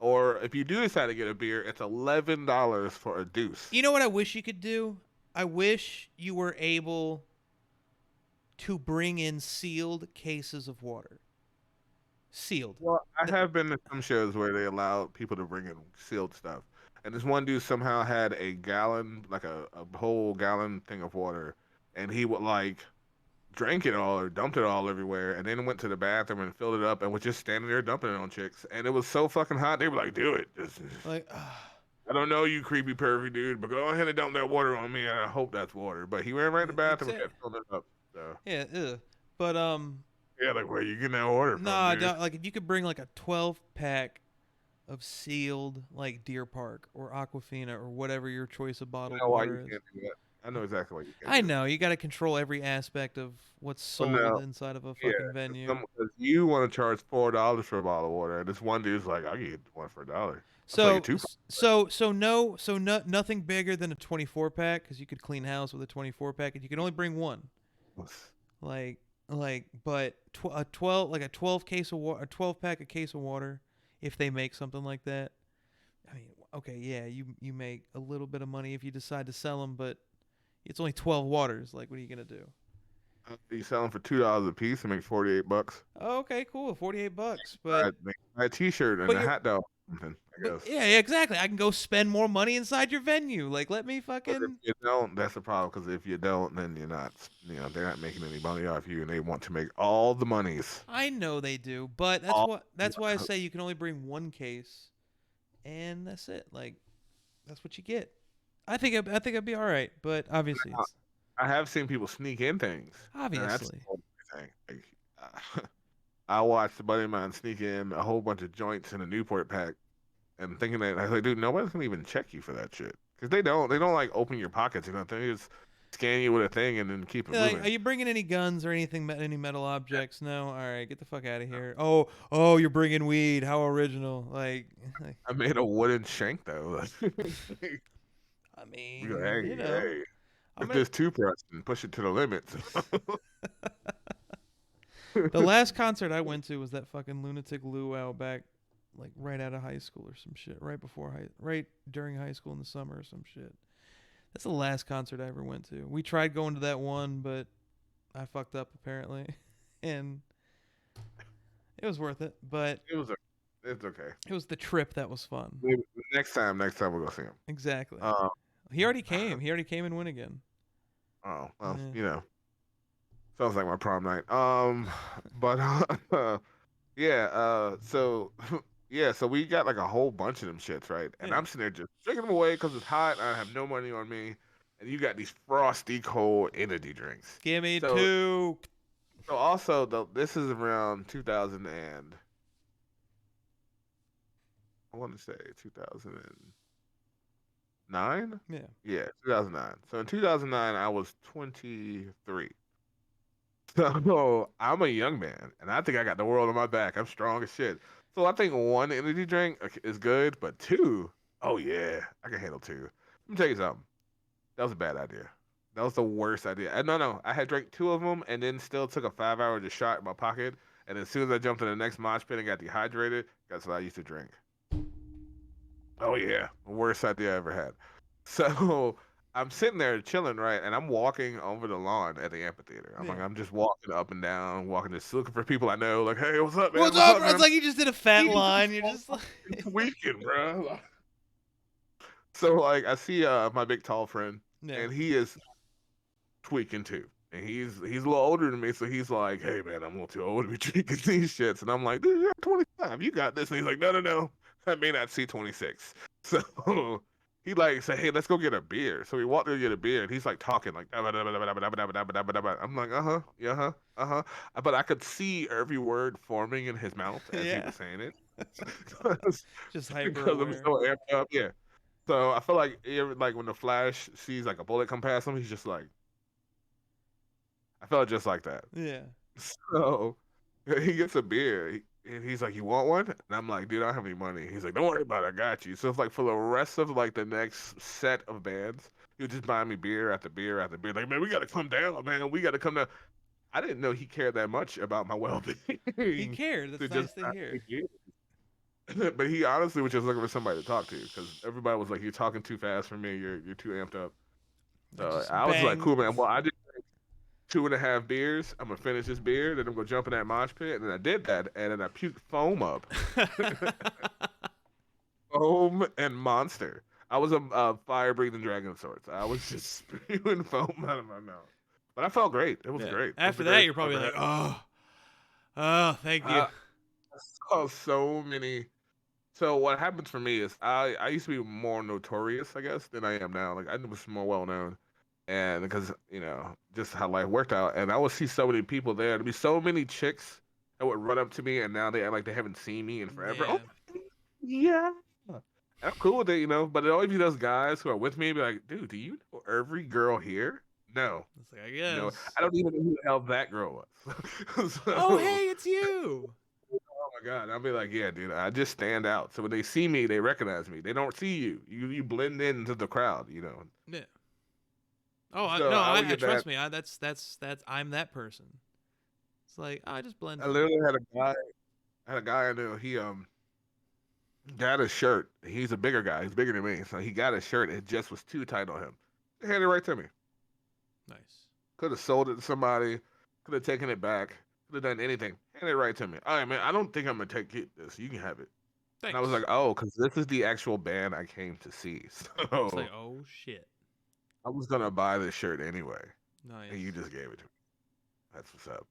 Or if you do decide to get a beer, it's $11 for a deuce. You know what I wish you could do? I wish you were able to bring in sealed cases of water. Sealed. Well, I Th- have been to some shows where they allowed people to bring in sealed stuff. And this one dude somehow had a gallon, like a whole gallon thing of water, and he would like drank it all or dumped it all everywhere, and then went to the bathroom and filled it up and was just standing there dumping it on chicks. And it was so fucking hot, they were like, "Do it." like, I don't know you, creepy pervy dude, but go ahead and dump that water on me. And I hope that's water. But he ran right in the bathroom and exactly. kept filling it up. So Yeah, but yeah, like where you getting that water from, nah, dude? like if you could bring like a 12 pack of sealed like Deer Park or Aquafina or whatever your choice of I bottled know why you water is. can't do that. I know exactly why you can't I do it. know you got to control every aspect of what's But sold now, inside of a yeah, fucking venue. because you want to charge $4 for a bottle of water, and this one dude's like, "I'll get one for $1. I'll tell you So two." nothing bigger than a 24 pack because you could clean house with a 24 pack and you can only bring one. Like but a 12 like a 12 case of water, a 12 pack a case of water, if they make something like that. I mean, okay, yeah, you make a little bit of money if you decide to sell them, but it's only 12 waters. Like, what are you gonna do? You sell them for $2 a piece and make $48. Oh, okay, cool, $48, Buy a T-shirt and but a you're hot dog. Or something, I but guess. yeah, exactly. I can go spend more money inside your venue. Like, let me But if fucking. you don't, that's the problem. Because if you don't, then you're not. They're not making any money off you, and they want to make all the monies. I know they do, but All. that's why I say you can only bring one case, and that's it. Like, that's what you get. I think I'd be all right, but obviously, it's I have seen people sneak in things, and that's the obviously. whole thing. Like, I watched a buddy of mine sneak in a whole bunch of joints in a Newport pack, and thinking that I was like, dude, nobody's gonna even check you for that shit because they don't like open your pockets. They just scan you with a thing and then keep it Yeah, like, are moving. you bringing any guns or anything, any metal objects? No. All right, get the fuck out of here. Oh, you're bringing weed. How original. Like I made a wooden shank though. I You go, mean, hey, you know, hey, I'm if gonna. this toothbrush and push it to the limits. The last concert I went to was that fucking Lunatic Luau back, like right out of high school or some shit, right during high school in the summer or some shit. That's the last concert I ever went to. We tried going to that one, but I fucked up apparently, and it was worth it. But it was, it's okay. it was the trip that was fun. Maybe next time we'll go see him. Exactly. Um, He already came. He already came and went again. oh well, Yeah. Sounds like my prom night. But yeah. So yeah. So we got like a whole bunch of them shits, right? And Yeah. I'm sitting there just drinking them away because it's hot. And I have no money on me, and you got these frosty cold energy drinks. Give me So two. so also this is around 2000 and I want to say 2009. Yeah. Yeah, 2009. So in 2009, I was 23. So I'm a young man, and I think I got the world on my back. I'm strong as shit. So I think one energy drink is good, but two, oh yeah, I can handle two. Let me tell you something. That was a bad idea. That was the worst idea. No, I had drank two of them and then still took a 5 hour just shot in my pocket. And as soon as I jumped in the next mosh pit and got dehydrated, that's what I used to drink. Oh yeah, worst idea I ever had. So I'm sitting there chilling, right, and I'm walking over the lawn at the amphitheater. Yeah. I'm just walking up and down, walking, just looking for people I know. Like, hey, what's up, man? What's What's up, up, bro? man? It's like you just did a fat Jesus, line. You're just like, it's weekend, bro. So like, I see my big tall friend, yeah. and he is tweaking too. And he's a little older than me, so he's like, "Hey man, I'm a little too old to be drinking these shits." And I'm like, "Dude, you're 25. You got this." And he's like, "No, no, no. I may not see 26." So he like said, "Hey, let's go get a beer." So we walked there to get a beer, and he's like talking like, "I'm like, yeah, uh-huh." But I could see every word forming in his mouth as he Yeah. was saying it Just hyper because I'm aware. so amped up. Yeah. So I feel like when the Flash sees like a bullet come past him, he's just like, I felt just like that. Yeah. So he gets a beer and he's like, "You want one?" And I'm like, "Dude, I don't have any money." He's like, "Don't worry about it, I got you." So it's like for the rest of like the next set of bands, he would just buy me beer after beer after beer. Like, man, we gotta come down, man. We gotta come down. I didn't know he cared that much about my well He being cared. to That's just nice to buy hear. me beer. But he honestly was just looking for somebody to talk to because everybody was like, "You're talking too fast for me. You're too amped up." Like So just I was like, bang. "Cool, man. Well, I just 2.5 beers. I'm gonna finish this beer, then I'm gonna jump in that mosh pit, and then I did that, and then I puked foam up, foam and monster. I was a fire breathing dragon of sorts. I was just spewing foam out of my mouth, but I felt great. It was Yeah. great. It was After the that, greatest you're time I probably ever had. like, oh, thank you. I saw so many. So what happens for me is I used to be more notorious, I guess, than I am now. Like I was more well known, and because just how life worked out, and I would see so many people there. There'd be so many chicks that would run up to me, and now they act like they haven't seen me in forever. Oh Yeah. yeah, and I'm cool with it. But it always be those guys who are with me, and be like, dude, do you know every girl here? No, It's like, I no, guess. I don't even know who the hell that girl was. Oh, So hey, it's you. oh my God. I'll be like, yeah, dude, I just stand out. So when they see me, they recognize me. They don't see you. You blend into the crowd. Yeah. Oh, So no, I would I get that. trust me. That's I'm that person. It's like, I just blend I in. literally had a guy I knew, he got a shirt. He's a bigger guy, he's bigger than me. So he got a shirt, it just was too tight on him. They handed it right to me. Nice. Could have sold it to somebody, could have taken it back, could have done anything. Handed it right to me. All right, man, I don't think I'm gonna take this. You can have it. And I was like, Thanks. oh, because this is the actual band I came to see. It's like, So oh shit. I was gonna buy this shirt anyway, and you Nice. just gave it to me. That's what's up.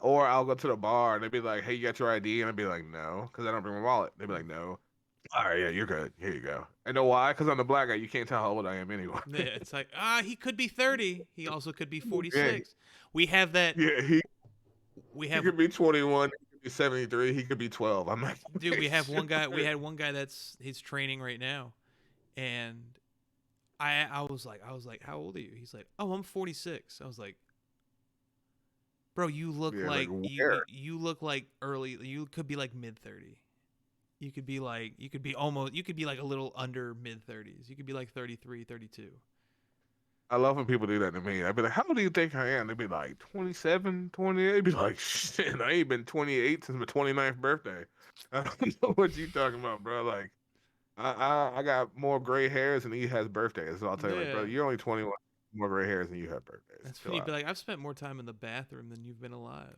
Or I'll go to the bar and they'd be like, "Hey, you got your ID?" And I'd be like, "No," because I don't bring my wallet. They'd be like, "No." All right, yeah, you're good. Here you go. And know why? Because I'm the black guy. You can't tell how old I am anyway. Yeah, it's like, he could be 30. He also could be Yeah, 46. We have that. yeah. We He have, could be 21. He could be 73. He could be 12. I'm not. dude. We have one guy. We had one guy that's he's training right now, and I was like, how old are you? He's like, oh, I'm 46. I was like, bro, you look Yeah, like like where? you look like early. You could be like mid 30. You could be like a little under mid 30s. You could be like 33, 32. I love when people do that to me. I'd be like, "How old do you think I am?" They'd be like, 27, 28. They'd be like, "Shit, I ain't been 28 since my 29th birthday." I don't know what you talking about, bro. Like. I got more gray hairs than he has birthdays. So I'll tell you, like, bro, Yeah. you're only 21, more gray hairs than you have birthdays. That's Chill funny. You'd be out. like, I've spent more time in the bathroom than you've been alive.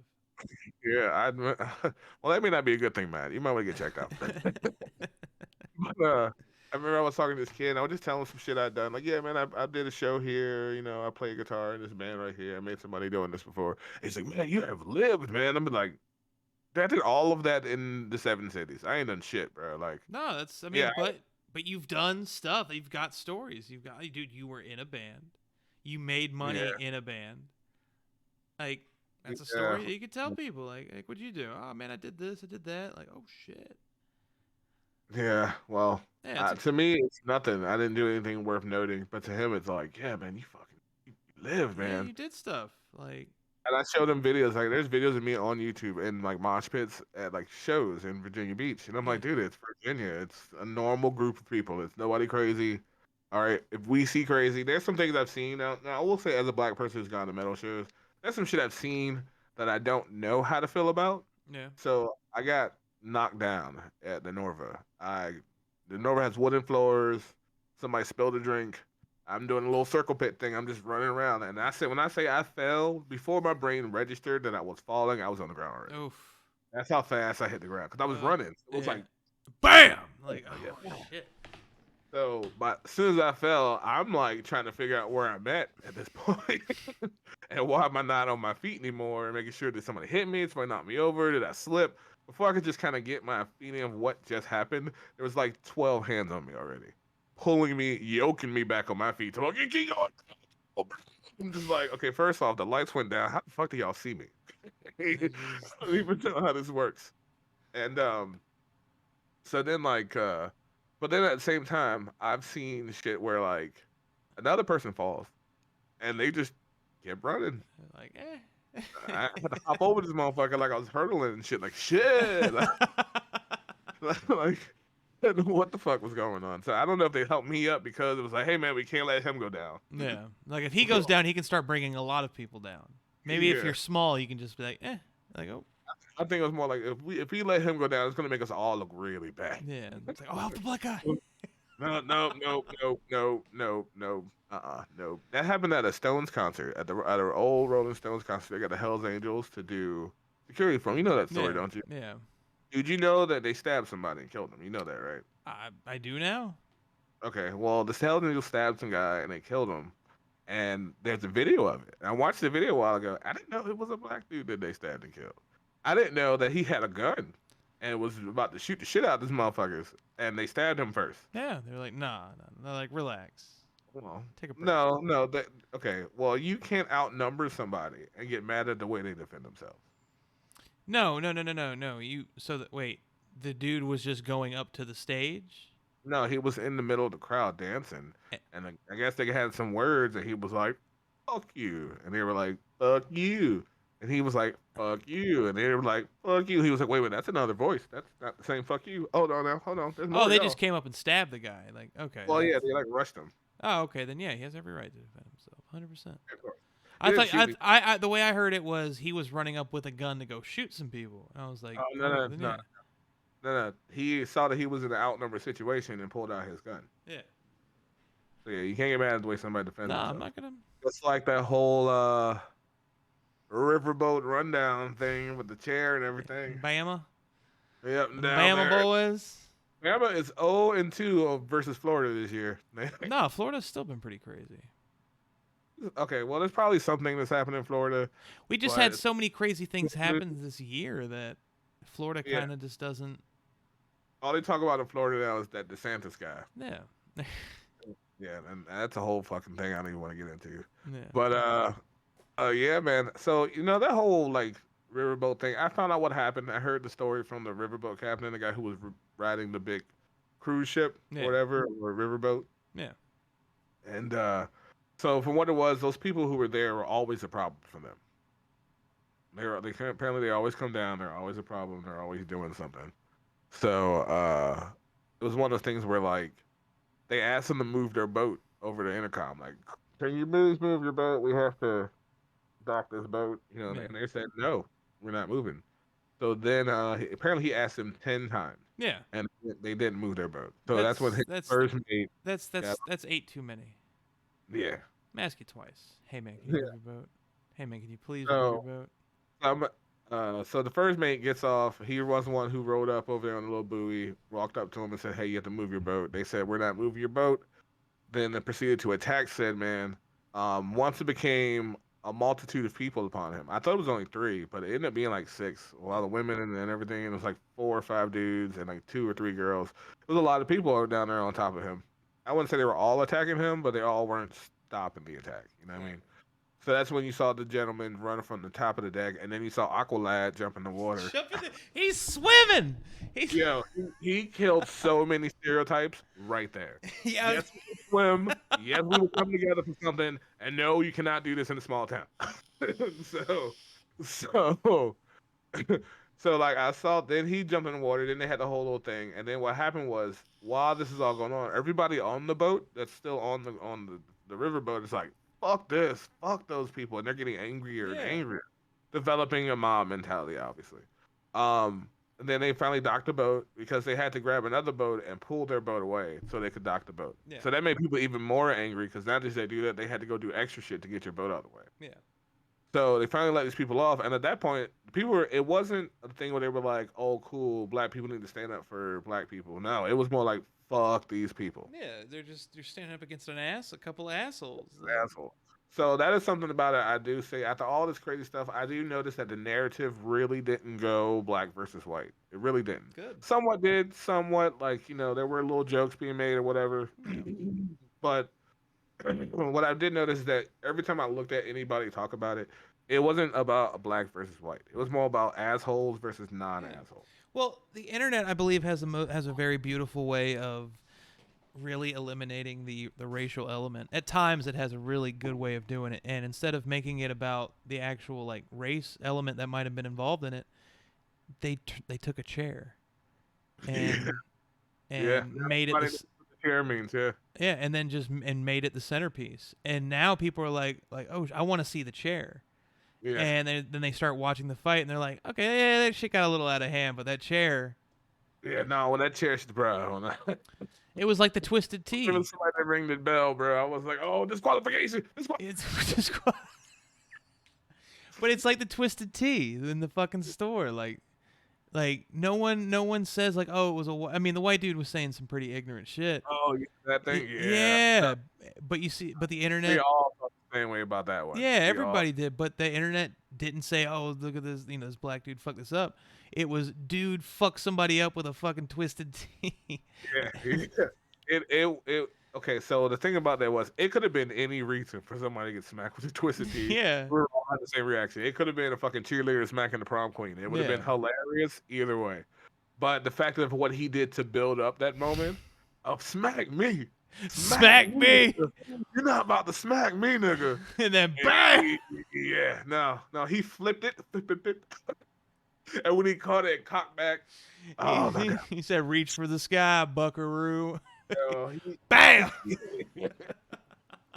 Yeah, well, that may not be a good thing, man. You might want to get checked out. But, I remember I was talking to this kid, and I was just telling him some shit I'd done. Like, yeah, man, I did a show here. You know, I play guitar in this band right here. I made some money doing this before. He's like, man, you have lived, man. I'm like, I did all of that in the 7 cities. I ain't done shit, bro. Like, No, that's I yeah, mean, but you've done stuff. You've got stories. You've got dude. You were in a band. You made money yeah, in a band. Like that's a yeah, story that you could tell people. Like what'd you do? Oh man, I did this. I did that. Like oh shit. yeah. Well, Yeah, it's a to me, it's nothing. I didn't do anything worth noting, but to him, it's like, yeah, man, you live, yeah. man. You did stuff. Like And I showed them videos. Like, there's videos of me on YouTube in like mosh pits at like shows in Virginia Beach, and I'm yeah, like, dude, it's Virginia. It's a normal group of people. It's nobody crazy. All right, if we see crazy, there's some things I've seen. Now I will say, as a black person who's gone to metal shows, there's some shit I've seen that I don't know how to feel about. yeah. So I got knocked down at the Norva. The Norva has wooden floors. Somebody spilled a drink. I'm doing a little circle pit thing. I'm just running around, and I said when I say I fell before my brain registered that I was falling, I was on the ground already. Oof. That's how fast I hit the ground because I was running. It was Yeah. like, Bam. oh, Like oh yeah. shit. So, but as soon as I fell, I'm like trying to figure out where I'm at this point, and why am I not on my feet anymore? And making sure that somebody hit me, somebody knocked me over, did I slip? Before I could just kind of get my feeling of what just happened, there was like 12 hands on me already, pulling me, yoking me back on my feet. So I'm like, keep going. I'm just like, okay, first off, the lights went down. How the fuck do y'all see me? I Jeez. don't even know how this works. And so then but then at the same time, I've seen shit where like another person falls and they just kept running. Like eh. I had to hop over this motherfucker like I was hurdling and shit. Like shit, like what the fuck was going on? So I don't know if they helped me up because it was like, hey man, we can't let him go down. Yeah. Like if he goes down, he can start bringing a lot of people down. Maybe if Yeah, you're small, you can just be like, eh. Like oh I think it was more like if we let him go down, it's gonna make us all look really bad. yeah. It's like oh help the black guy. No, no, no, no, no, no, no. No. That happened at a Stones concert at an old Rolling Stones concert. They got the Hell's Angels to do security from. You know that story, Yeah. don't you? Yeah. Dude, you know that they stabbed somebody and killed them. You know that, right? I do now. Okay. Well, the Hell's Angels stabbed some guy and they killed him. And there's a video of it. And I watched the video a while ago. I didn't know it was a black dude that they stabbed and killed. I didn't know that he had a gun and was about to shoot the shit out of these motherfuckers. And they stabbed him first. Yeah. They're like nah. They're like relax. Well, Take a break. no, no. Okay. Well, you can't outnumber somebody and get mad at the way they defend themselves. No. No. No. No. No. No. You. So that wait. The dude was just going up to the stage. No, he was in the middle of the crowd dancing, Eh, and I guess they had some words, and he was like, "Fuck you," and they were like, "Fuck you," and he was like, "Fuck you," and they were like, "Fuck you." He was like, "Wait a minute, that's another voice. That's not the same. Fuck you." Hold on now, hold on. There's Oh, more they to go. just came up and stabbed the guy. Like okay. Well, yeah, That's, they like rushed him. oh okay. Then yeah, he has every right to defend himself. 100%. Of course. He I didn't thought shoot me. I the way I heard it was he was running up with a gun to go shoot some people. And I was like, Oh no, oh, no, well, then no, yeah, no, no. He saw that he was in an outnumbered situation and pulled out his gun. yeah. So yeah, you can't get mad at the way somebody defends Nah, I'm themselves. not gonna. It's like that whole riverboat rundown thing with the chair and everything. Bama, Yep, the down Bama there. boys. Bama is 0-2 versus Florida this year. No, Florida's still been pretty crazy. Okay, well, there's probably something that's happened in Florida, We just had but so many crazy things happen this year that Florida yeah, kind of just doesn't. all they talk about in Florida now is that DeSantis guy. Yeah, Yeah, and that's a whole fucking thing I don't even want to get into. yeah, But yeah, man. So that whole like riverboat thing, I found out what happened. I heard the story from the riverboat captain, the guy who was riding the big cruise ship or yeah, whatever, or riverboat. yeah. And so from what it was, those people who were there were always a problem for them. Apparently they always come down. They're always a problem. They're always doing something. So it was one of those things where like they asked them to move their boat over the intercom. Like, can you please move your boat? We have to dock this boat. Yeah. And they said no, we're not moving. So then apparently he asked them 10 times, Yeah. and they didn't move their boat. So that's when That's his that's first mate that's got that's that's eight too many. yeah. I'm ask you twice. Hey man, can you Yeah. move your boat? Hey man, can you please move your So boat? I'm So the first mate gets off. He was the one who rode up over there on the little buoy, walked up to him and said, "Hey, you have to move your boat." They said, "We're not moving your boat." Then they proceeded to attack said man. Once it became a multitude of people upon him. I thought it was only three, but it ended up being like six. A lot of women and everything. And it was like 4 or 5 dudes and like 2 or 3 girls. It was a lot of people down there on top of him. I wouldn't say they were all attacking him, but they all weren't stopping the attack. You know what I Right. mean? So that's when you saw the gentleman run from the top of the deck, and then you saw Aqualad jump in the water. He's swimming. He's Yo, he killed so many stereotypes right there. yeah. Yes, we will swim. Yes, we will come together for something. And no, you cannot do this in a small town. so, so, so like I saw. Then he jumped in the water. Then they had the whole little thing. And then what happened was, while this is all going on, everybody on the boat that's still on the river boat is like, "Fuck this, fuck those people," and they're getting angrier and Yeah. angrier, developing a mob mentality, obviously. And then they finally docked the boat because they had to grab another boat and pull their boat away so they could dock the boat. Yeah. So that made people even more angry because not just they do that, they had to go do extra shit to get your boat out of the way. Yeah. So they finally let these people off, and at that point, people were. It wasn't a thing where they were like, "Oh, cool, black people need to stand up for black people." No, it was more like, "Fuck these people." Yeah. They're standing up against a couple of assholes. Asshole. So that is something about it. I do say after all this crazy stuff, I do notice that the narrative really didn't go black versus white. It really didn't. Good. Somewhat did, somewhat like there were little jokes being made or whatever. But what I did notice is that every time I looked at anybody talk about it, it wasn't about a black versus white. It was more about assholes versus non-assholes. Well, the internet, I believe, has a very beautiful way of really eliminating the racial element. At times, it has a really good way of doing it, and instead of making it about the actual like race element that might have been involved in it, they took a chair and Yeah, made it everybody the, knows what the chair means. Yeah. yeah, and then just and made it the centerpiece. And now people are like, oh, I want to see the chair. Yeah. And then they start watching the fight, and they're like, okay, yeah, that shit got a little out of hand, but that chair, Yeah, no, when that chair, bro, it was like the Twisted Tea. when somebody ring the bell, bro, I was like, oh, disqualification. It's just, but it's like the Twisted Tea in the fucking store. Like no one says like, oh, it was I mean, the white dude was saying some pretty ignorant shit. Oh, yeah, that thing, yeah. Yeah, but the We internet. all felt the same way about that one. Yeah, We everybody did, but the internet didn't say, "Oh, look at this, this black dude fucked this up." It was, "Dude, fuck somebody up with a fucking Twisted Tea." Yeah. It. Okay, so the thing about that was, it could have been any reason for somebody to get smacked with a Twisted Tea. Yeah. We were all had the same reaction. It could have been a fucking cheerleader smacking the prom queen. It would have been Yeah. hilarious either way. But the fact of what he did to build up that moment of smack me. Smack me, nigga. You're not about to smack me, nigga. and then bang. Yeah, no, he flipped it. And when he caught it, cocked back. Oh my God. He said, "Reach for the sky, Buckaroo." Yo, Bam.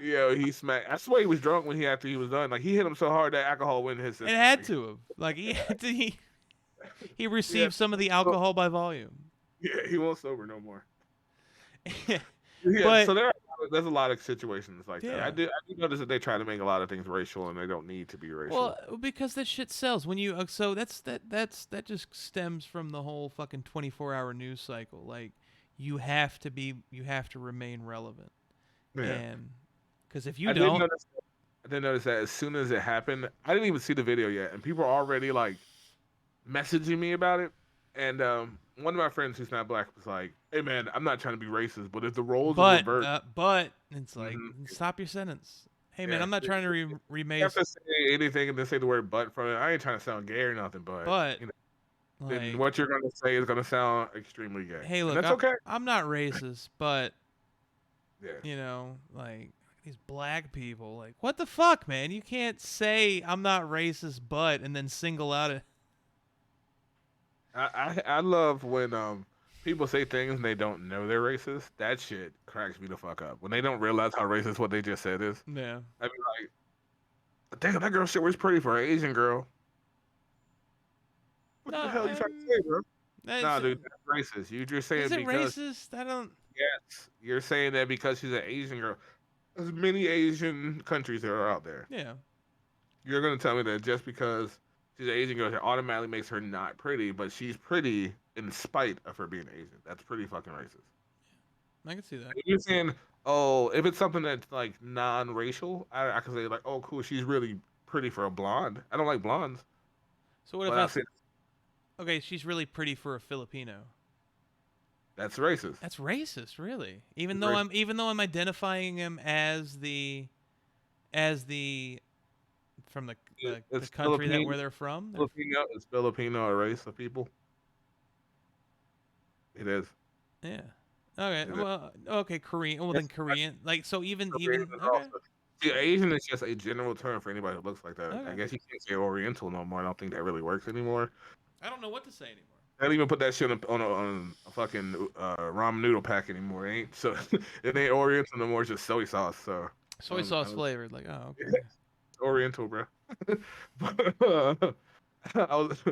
Yo, he smacked. I swear he was drunk when after he was done. Like he hit him so hard that alcohol went in his system. It had to have. Like he had to. He received some of the alcohol by volume. Yeah, he won't sober no more. Yeah. Yeah, But- so there's a lot of situations like that. Yeah. I do notice that they try to make a lot of things racial and they don't need to be racial. Well, because that shit sells. When you so that just stems from the whole fucking 24-hour news cycle. Like you have to remain relevant. yeah. And because if you I don't, did notice that as soon as it happened, I didn't even see the video yet, and people are already like messaging me about it. And one of my friends who's not black was like, "Hey man, I'm not trying to be racist, but if the roles but revert, it's like Mhm. stop your sentence. Hey man, Yeah. I'm not trying to you remake, have to say anything and then say the word but from it. I ain't trying to sound gay or nothing, but you know, then like, what you're gonna say is gonna sound extremely gay. hey, And look, that's okay. I'm not racist, but Yeah. like these black people, like what the fuck, man? You can't say I'm not racist, but and then single out it. I love when people say things and they don't know they're racist. That shit cracks me the fuck up. When they don't realize how racist what they just said is. Yeah. I mean, like, damn, that girl shit was pretty for an Asian girl. What the hell you trying to say, bro? Nah, dude, that's racist. You're just saying Is it because racist? I don't. yes, you're saying that because she's an Asian girl. There's many Asian countries that are out there. Yeah. You're gonna tell me that just because she's an Asian girl, it automatically makes her not pretty, but she's pretty in spite of her being Asian. That's pretty fucking racist. I can see that. If you're saying, oh, if it's something that's like non-racial, I can say like, oh, cool, she's really pretty for a blonde. I don't like blondes, So what if but I I s- say okay, she's really pretty for a Filipino. that's racist. That's racist, really. Even It's though racist. I'm identifying him as the from the It's country that where they're from. Filipino. Is Filipino a race of people? It is. Yeah. Okay. It is. Well, okay, Korean. Well, Yes, then Korean. Like so Korean even is okay. also. See, Asian is just a general term for anybody who looks like that. I Okay. guess you can't say Oriental no more. I don't think that really works anymore. I don't know what to say anymore. I don't even put that shit on a fucking ramen noodle pack anymore. It ain't so it ain't Oriental no more. It's just soy sauce. So Soy I sauce was- flavored. Like, oh, okay. Oriental, bro. But, I was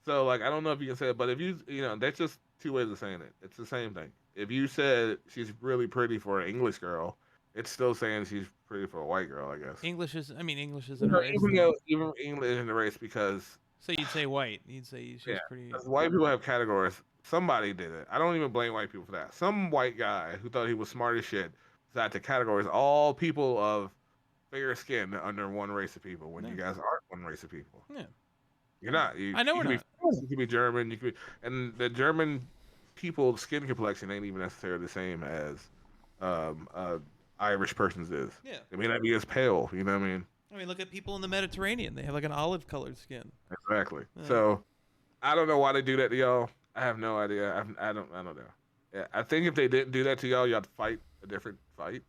so like I don't know if you can say it, but if you know that's just two ways of saying it. It's the same thing. If you said she's really pretty for an English girl, it's still saying she's pretty for a white girl, I guess. English isn't a No, race. even Though. though even English isn't a race because So you'd say white. You'd say she's yeah, pretty. 'cause white people have categories. Somebody did it. I don't even blame white people for that. Some white guy who thought he was smart as shit decided to categorize all people of fair skin under one race of people when you Yeah. guys aren't one race of people. Yeah. You're not. I know you we're can be not. French, you can be German. You can be, and the German people's skin complexion ain't even necessarily the same as Irish person's is. Yeah. They may not be as pale. You know what I mean? I mean, look at people in the Mediterranean. They have like an olive colored skin. Exactly. Yeah. So I don't know why they do that to y'all. I have no idea. I don't know. Yeah, I think if they didn't do that to y'all, y'all would fight a different fight.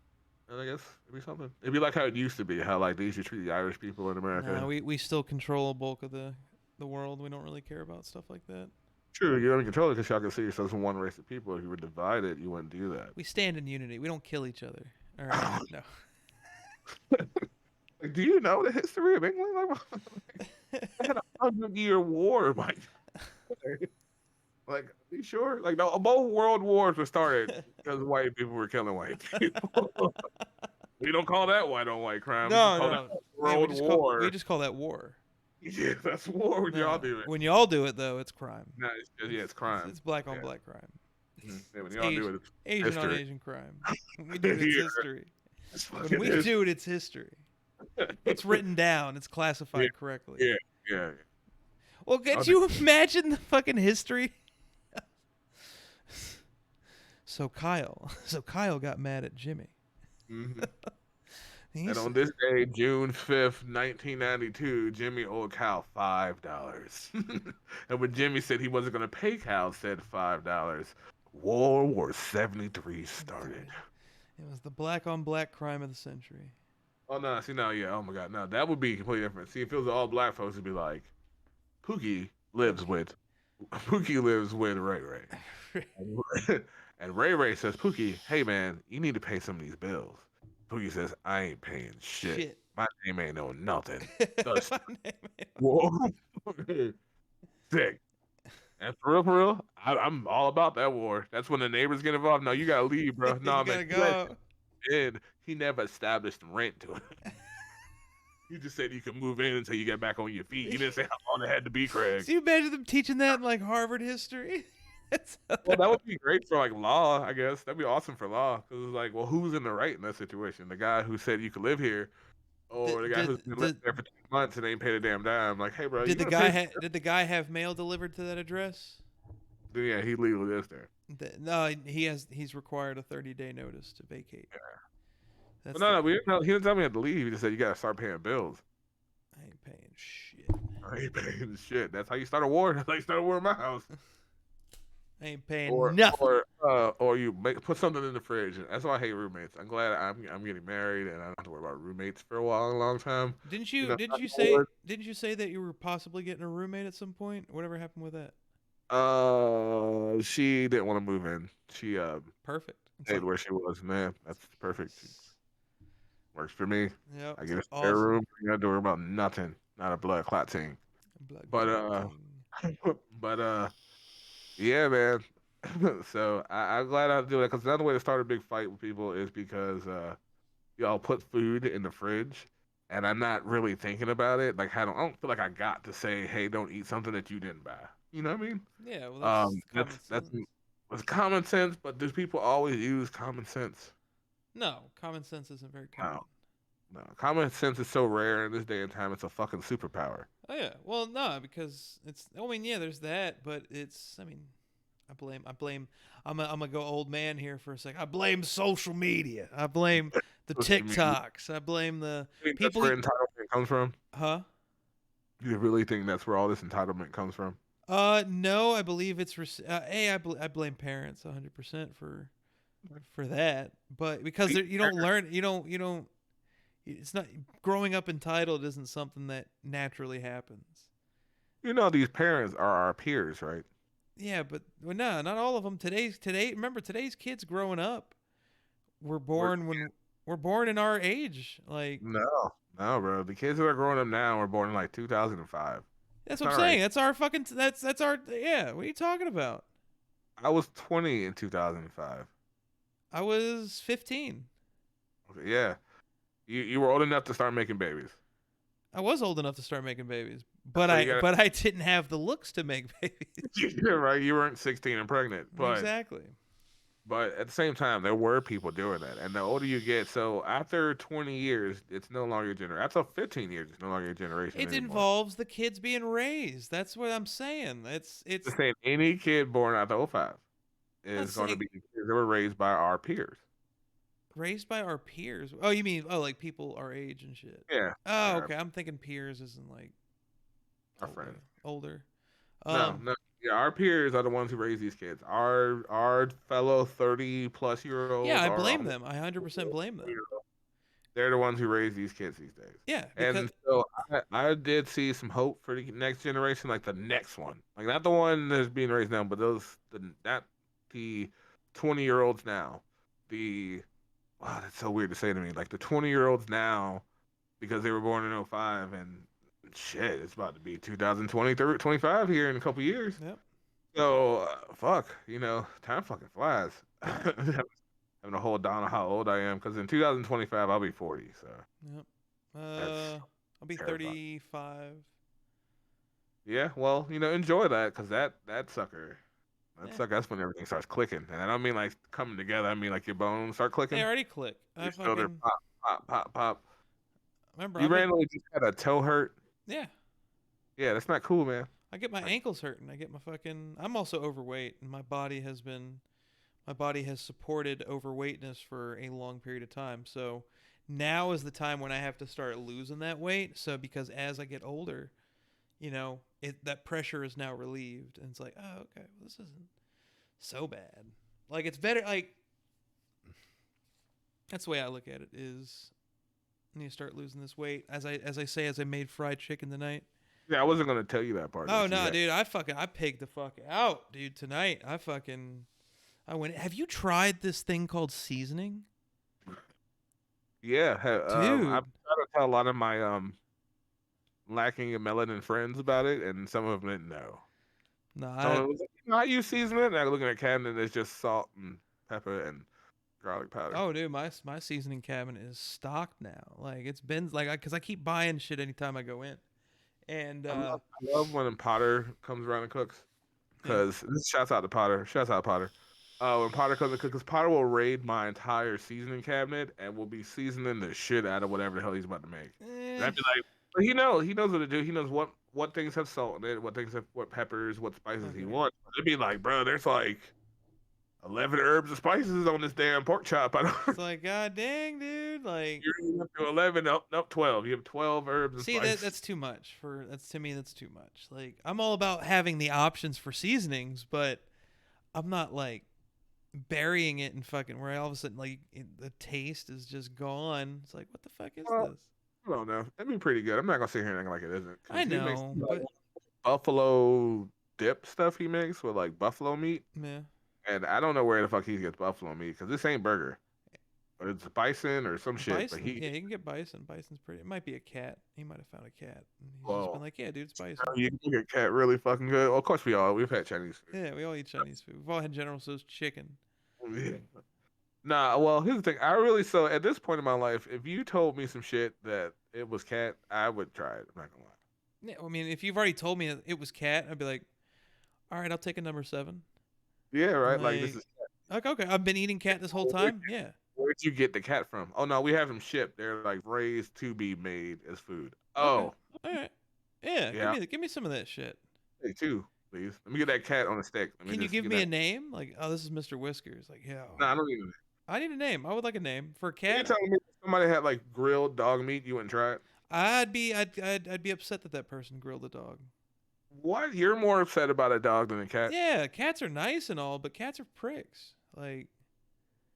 And I guess it'd be something. It'd be like how it used to be, how like they used to treat the Irish people in America. No, we still control a bulk of the world. We don't really care about stuff like that. True, you don't control it because y'all consider yourselves one race of people. If you were divided, you wouldn't do that. We stand in unity. We don't kill each other. All right. No. Like, do you know the history of England? Like, they had 100-year war, Mike. Like, are you sure? Like, no, both world wars were started because white people were killing white people. We don't call that white on white crime. We No, call no. that Yeah, world war. we just call that war. Yeah, that's war when No. y'all do it. When y'all do it, though, it's crime. No, it's just, yeah, it's crime. It's black on Yeah. black crime. Mhm. Yeah, when It's y'all do it, Asian on history. Asian crime. When we do it, it's Yeah. history. it's When fucking we history. do it, it's history. It's written down. It's classified correctly. Yeah. Yeah. Well, could you imagine the fucking history? So Kyle got mad at Jimmy. hmm He And said- on this day, June 5th, 1992, Jimmy owed Cal $5. And when Jimmy said he wasn't going to pay Cal said $5, World War 73 started. It was the black on black crime of the century. Oh, no. See, no, yeah. Oh, my God. No, that would be completely different. See, if it was all black folks, it'd be like, Pookie lives with Ray Ray. And Ray Ray says, Pookie, hey, man, you need to pay some of these bills. Pookie says, I ain't paying shit. My name ain't no nothing. Does- Whoa. Sick. And for real, I'm all about that war. That's when the neighbors get involved. No, you gotta leave, bro. No, You man. gotta go. And he never established rent to it. He just said you can move in until you get back on your feet. He didn't say how long it had to be, Craig. Do you imagine them teaching that in like Harvard history? Well, that would be great for like law, I guess. That'd be awesome for law. Because it's like, well, who's in the right in that situation? The guy who said you could live here, or the guy who's been living there for 2 months and ain't paid a damn dime? Like, hey, bro, Did you the gonna guy pay- did the guy have mail delivered to that address? Yeah, he legally lives there. No, he's required a 30-day notice to vacate. That's But no, he didn't tell me I had to leave. He just said you gotta start paying bills. I ain't paying shit. I ain't paying shit. That's how you start a war. That's how you start a war in my house. I ain't paying Or nothing. or you put something in the fridge. That's why I hate roommates. I'm glad I'm getting married and I don't have to worry about roommates for a long time. Didn't you you know, didn't you fast say forward. didn't you say that you were possibly getting a roommate at some point? Whatever happened with that? She didn't want to move in. She Perfect. It's stayed like- where she was. Man, that's perfect. Works for me. Yep. I get a spare Awesome. room. You gotta worry about nothing. Not a blood clot thing. Blood But, clot king. But yeah, man. So I'm glad I do that because another way to start a big fight with people is because y'all put food in the fridge and I'm not really thinking about it. Like I don't feel like I got to say, hey, don't eat something that you didn't buy. You know what I mean? Yeah, well, that's common That's sense. it's common sense, but do people always use common sense? No, common sense isn't very common. No, no. Common sense is so rare in this day and time. It's a fucking superpower. Oh yeah, well, no, because it's. I mean, yeah, there's that, but it's. I mean, I blame. I'm gonna go old man here for a sec. I blame social media. I blame the Social media. TikToks. I blame the You think that's people. where entitlement comes from? Huh? You really think that's where all this entitlement comes from? No, I believe it's. I blame parents 100% for that, but because you don't learn, you don't. It's not growing up entitled isn't something that naturally happens. You know, these parents are our peers, right? Yeah, but well, no, not all of them. Remember today's kids growing up were We're, born when we're born in our age. Like no, no, bro. The kids that are growing up now were born in like 2005. that's That's what I'm not right. saying. That's our fucking. That's our. Yeah. What are you talking about? I was 20 in 2005. I was 15. Okay, yeah, you were old enough to start making babies. I was old enough to start making babies, but So I didn't have the looks to make babies. yeah, right. You weren't 16 and pregnant, Exactly. but at the same time, there were people doing that. And the older you get, so after 20 years, it's no longer a generation. After 15 years, it's no longer a generation It anymore. involves the kids being raised. That's what I'm saying. Just It's saying, any kid born after '05 not is going to saying be kids that were raised by our peers. raised by our peers. Oh, you mean like people our age and shit. Yeah, Oh, our, okay. I'm thinking peers isn't like our older. friends. Older. No, Um no. Yeah, our peers are the ones who raise these kids. Our fellow 30-plus-year-olds yeah, I are blame almost them. I 100% blame them. they're the ones who raise these kids these days. Yeah, because And so I did see some hope for the next generation, like the next one, like not the one that's being raised now, but the 20-year-olds now. The wow, that's so weird to say to me. Like the 20-year-olds now, because they were born in '05, and shit, it's about to be 2020, 25 here in a couple years. yep. So fuck, time fucking flies. Having to hold down on how old I am, because in 2025 I'll be 40. So Yep. that's I'll be terrifying. 35. Yeah, well, enjoy that, because that sucker, Yeah. that's when everything starts clicking, and I don't mean like coming together. I mean like your bones start They clicking. already click. You I feel their fucking pop, pop, pop, pop. remember You I've been randomly just had a toe hurt. yeah. Yeah, that's not cool, man. I get my Like, ankles hurting. I get my fucking I'm also overweight and my body has supported overweightness for a long period of time. So now is the time when I have to start losing that weight. So because as I get older, that pressure is now relieved, and it's like, oh, okay, well, this isn't so bad. Like it's better. Like that's the way I look at it. Is I need to start losing this weight. As I made fried chicken tonight. yeah, I wasn't gonna tell you that part Oh that you no, had. dude! I pigged the fuck out, dude. Tonight, I went. Have you tried this thing called seasoning, Yeah, I've dude? tried to tell a lot of my lacking in melanin friends about it, and some of them didn't know. No, Some of them was like, "No, I use seasoning." And I look at a can and it's just salt and pepper and garlic powder. oh, dude, my seasoning cabinet is stocked now. Like it's been like because I keep buying shit anytime I go in, and I love when Potter comes around and cooks. yeah, Because this shouts out to Potter. Shouts out to Potter. When Potter comes and cooks, 'cause Potter will raid my entire seasoning cabinet and will be seasoning the shit out of whatever the hell he's about to make. And eh, I'd be like, but he knows what to do. He knows what things have salt in it, what peppers, what spices he okay. wants. It'd be like, bro, there's like 11 herbs and spices on this damn pork chop. I It's don't. like god dang, dude. Like, You're up to 11, nope, 12. You have 12 herbs and see spices. that's too much for that's to me that's too much. Like I'm all about having the options for seasonings, but I'm not like burying it in fucking where all of a sudden the taste is just gone. It's like what the fuck is Well, this? I don't know. That'd be pretty good. I'm not gonna sit here and act like it isn't, I because he makes know, but buffalo dip stuff he makes with like buffalo meat, yeah, and I don't know where the fuck he gets buffalo meat, because this ain't burger, but it's bison or some shit. But bison. Yeah, you can get bison. Bison's pretty. It might be a cat. He might have found a cat, and he's just been well, like, yeah, dude, it's bison. you can get cat really fucking good. Well, of course we've had Chinese food. Yeah, we all eat Chinese food. We've all had General Tso's chicken. Yeah. Nah, well, here's the thing. I really so at this point in my life, if you told me some shit that it was cat, I would try it. I'm not gonna lie. Yeah, I mean, if you've already told me it was cat, I'd be like, all right, I'll take a number 7. Yeah, right. Like this Like, is okay, I've been eating cat this whole time. Yeah. where'd you get the cat from? Oh no, we have them shipped. They're like raised to be made as food. Okay. Oh, All right. Yeah. yeah. Give me some of that shit. Hey, two, please. Let me get that cat on a stick. Let me Can you just give get me that. a name? Like, oh, this is Mr. Whiskers. Like, yeah. No, I don't even. I need a name. I would like a name for a You cat. telling me if somebody had like grilled dog meat, you wouldn't try it? I'd be upset that that person grilled a dog. What? You're more upset about a dog than a cat? Yeah, cats are nice and all, but cats are pricks. Like,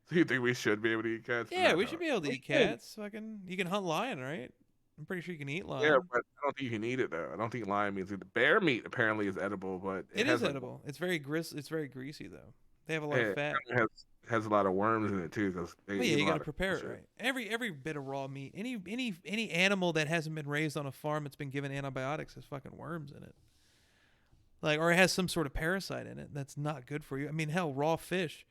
Do you think we should be able to eat cats? yeah, No, we no. should be able to We eat should. cats. Fucking, you can hunt lion, right? I'm pretty sure you can eat Yeah, lion. but I don't think you can eat it though. I don't think lion meat is either. Bear meat apparently is edible, but it It is has like edible. It's very It's very greasy though. They have a lot of it fat. has a lot of worms in it too because they Well, yeah, eat a you got to lot of prepare it shit. right. Every bit of raw meat, any animal that hasn't been raised on a farm that's been given antibiotics has fucking worms in it. Like, or it has some sort of parasite in it that's not good for you. I mean, hell, raw fish,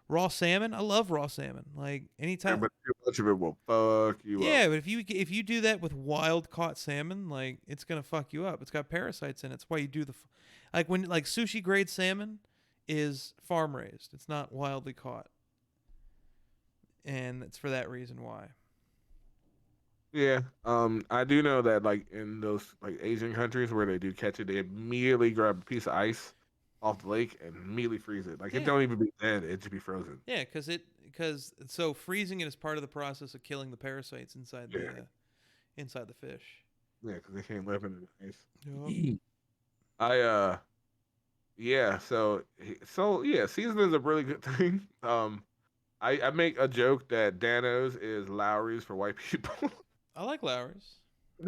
raw salmon. I love raw salmon. Like Yeah, anytime. but too much of it will fuck you up. Yeah, but if you do that with wild caught salmon, like it's gonna fuck you up. It's got parasites in it. That's why you do like when like sushi grade salmon is farm raised. It's not wildly caught, and it's for that reason why. Yeah, I do know that like in those like Asian countries where they do catch it, they immediately grab a piece of ice off the lake and immediately freeze it. Like it Yeah, don't even be dead; it just be frozen. yeah, because so freezing it is part of the process of killing the parasites Yeah, inside the fish. yeah, because they can't live in the Yup. ice. I yeah, so yeah, seasoning is a really good thing. I make a joke that Danos is Lowry's for white people. I like Lowry's.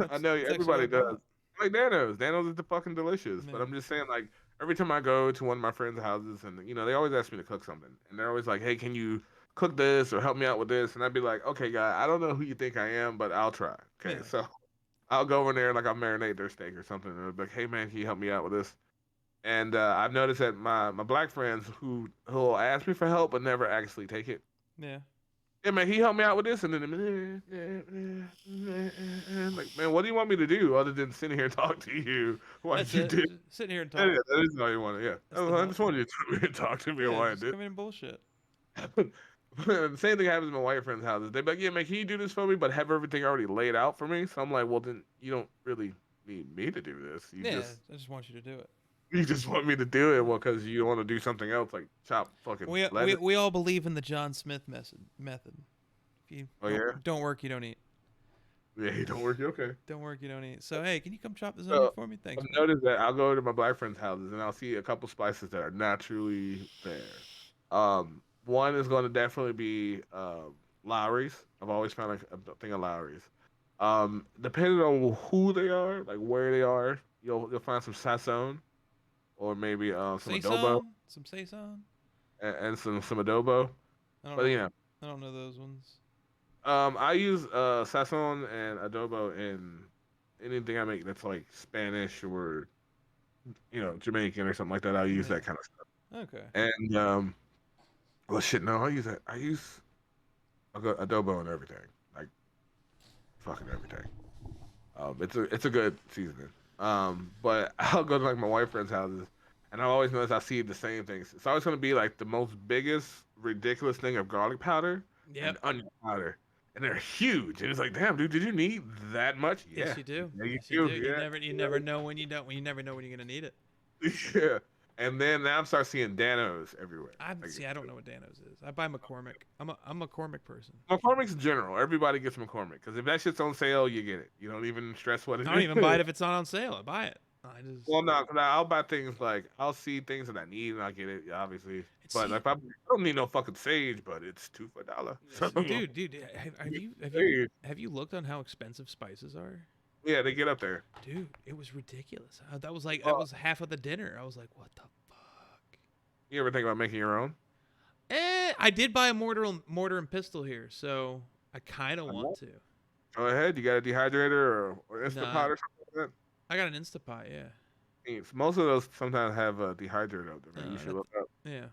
I know That's actually what I everybody does. bought. I like Danos. Danos is the fucking delicious. But Yeah. I'm just saying, like, every time I go to one of my friends' houses and, they always ask me to cook something. And they're always like, hey, can you cook this or help me out with this? And I'd be like, okay, guy, I don't know who you think I am, but I'll try. Okay. Yeah. So I'll go in there and, like, I'll marinate their steak or something. And I'll be like, hey, man, can you help me out with this? And I've noticed that my black friends who'll ask me for help but never actually take it. Yeah. Yeah, man, he helped me out with this, and then like, man, what do you want me to do other than sit here and talk to you while That's you it. did? Just sitting here and Yeah, talk. that is all you want. Yeah, That's the I help. just wanted you to sit here and talk to me Yeah, while I just did. come in and bullshit. The same thing happens in my white friends' houses. They're like, yeah, man, can you do this for me? But have everything already laid out for me. So I'm like, well, then you don't really need me to do this. Yeah, I just want you to do it. You just want me to do it, well, because you want to do something else, like chop fucking lettuce. We all believe in the John Smith method. If you Oh yeah, don't work, you don't eat. yeah, he don't work. Okay. Don't work, you don't eat. So hey, can you come chop this onion So for me? Thanks, I've man. noticed that I'll go to my black friends' houses and I'll see a couple spices that are naturally there. One is going to definitely be Lowry's. I've always found a thing of Lowry's. Depending on who they are, like where they are, you'll find some sazon or maybe some adobo Some saison. and some adobo. I don't But know. I don't know those ones. I use sazon and adobo in anything I make that's like Spanish or Jamaican or something like that. I'll use Yeah. that kind of stuff. Okay. And well, shit, no, I use that. I use adobo and everything, like fucking everything. It's a good seasoning. But I'll go to like my white friends' houses, and I always notice I see the same things. It's always gonna be like the most biggest ridiculous thing of garlic powder and Yep. onion powder, and they're huge. And it's like, damn, dude, did you need that much? Yes, Yeah, you do. yeah, you Yes, you do. do. Yeah, You never know when you don't. You never know when you're gonna need it. yeah. And then now I'm starting seeing Danos everywhere. Like, See. I don't know what Danos is. I buy McCormick. I'm a McCormick person. McCormick's general. Everybody gets McCormick because if that shit's on sale, you get it. You don't even stress what it is. I don't even buy it if it's not on sale. I buy it. I just. Well, no, 'cause I'll buy things like I'll see things that I need and I get it, obviously. But See, like, I don't need no fucking sage, but it's $2 for $1. So, dude, have you looked on how expensive spices are? yeah, they get up there. Dude, it was ridiculous. That was that Uh, was half of the dinner. I was like, what the fuck? You ever think about making your own? I did buy a mortar and pestle here, so I kind of want to. Go ahead. You got a dehydrator or Instapot Nah. or something like I got an Instapot, yeah. that? Most of those sometimes have a dehydrator out there. No, You should that- look up. Yeah.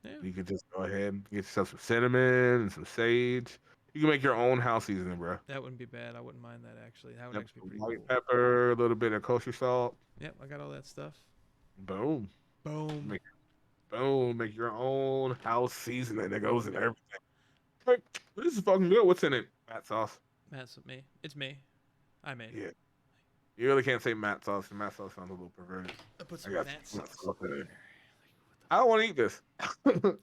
Yeah. You can just go go ahead and get yourself some cinnamon and some sage. You can make your own house seasoning, bro. That wouldn't be bad. I wouldn't mind that actually. That would Yep, actually be some pretty white cool. pepper, a little bit of kosher salt. Yep, I got all that stuff. Boom. Boom. Make boom. Make your own house seasoning that goes in everything. Like, this is fucking good. What's in it? Matt sauce. That's me. It's me. I made it. Yeah. You really can't say Matt sauce. And Matt sauce sounds a little perverted. I put I some got Matt some sauce. sauce in it. I don't want to eat this.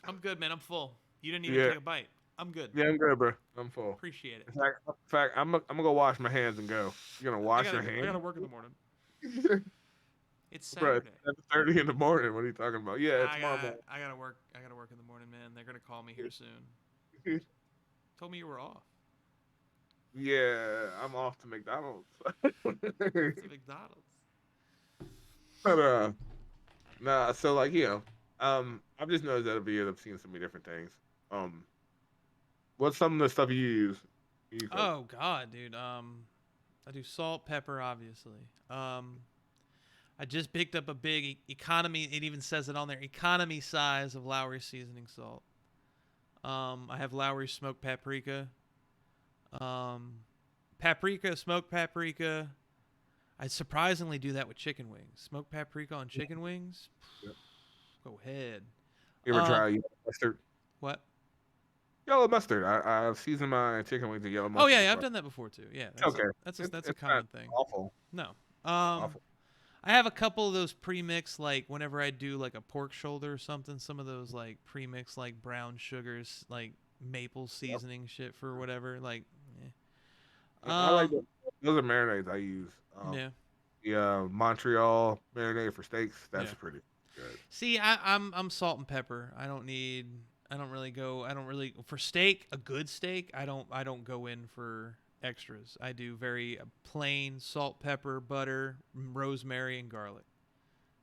I'm good, man. I'm full. You didn't even Yeah. take a bite. I'm good. Yeah, I'm good, bro. I'm full. Appreciate it. In fact, I'm gonna go wash my hands and go. You're gonna wash your I gotta hands, work in the morning. It's bro? Saturday. It's 7:30 in the morning. What are you talking about? Yeah, it's tomorrow morning. I gotta work. I gotta work in the morning, man. They're gonna call me here soon. Told me you were off. Yeah, I'm off to McDonald's. It's a McDonald's. But nah. So like I've just noticed that over the years I've seen so many different things. What's some of the stuff you use? You cook? Oh God, dude. I do salt, pepper, obviously. I just picked up a big economy. It even says it on there. Economy size of Lowry seasoning salt. I have Lowry smoked paprika. Smoked paprika. I surprisingly do that with chicken wings. Smoked paprika on chicken wings. Yep. Go ahead. You ever try yellow mustard? What? Yellow mustard. I've seasoned my chicken wings with yellow mustard. Oh yeah, I've before. done that before too. Yeah. That's Okay. That's It's a not common thing. Awful. No. Awful. I have a couple of those pre-mixed, like whenever I do like a pork shoulder or something, some of those like pre-mixed like brown sugars, like maple seasoning shit for whatever. Like, I like those are marinades I use. yeah. The Montreal marinade for steaks. That's Yeah. pretty good. See, I'm salt and pepper. I don't really for steak, a good steak. I don't go in for extras. I do very plain salt, pepper, butter, rosemary, and garlic.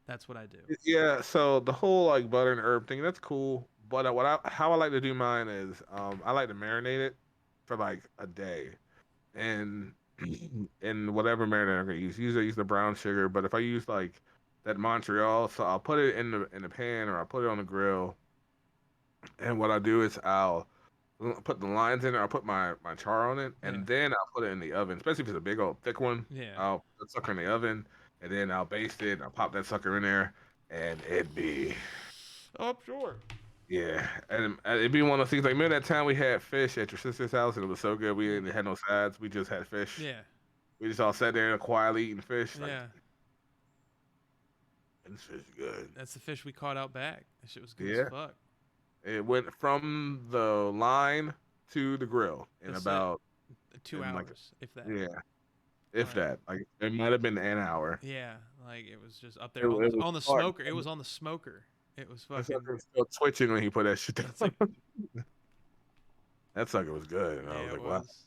That's what I do. Yeah. So the whole like butter and herb thing, that's cool. But how I like to do mine is I like to marinate it for like a day, and in whatever marinade I'm gonna use. Usually I use the brown sugar, but if I use like that Montreal, so I'll put it in the pan or I'll put it on the grill. And what I do is I'll put the lines in there. I'll put my char on it, and Yeah. then I'll put it in the oven. Especially if it's a big old thick one. Yeah. I'll put the sucker in the oven, and then I'll baste it. I'll pop that sucker in there, and it'd be Oh, I'm sure. yeah. And it'd be one of those things. Like remember that time we had fish at your sister's house, and it was so good. We didn't had no sides. We just had fish. Yeah. We just all sat there quietly eating fish. Like, Yeah. this fish is good. That's the fish we caught out back. That shit was good Yeah. as fuck. It went from the line to the grill in That's it. about 2 in like hours, if that. yeah. If Right. that, like, it might have been an hour. Yeah, like it was just up It there on, was on the hard. smoker. It was on the smoker. It was That fucking. sucker was still twitching when he put that shit down. It's like, That sucker was good. And I yeah, was it like, wow. was.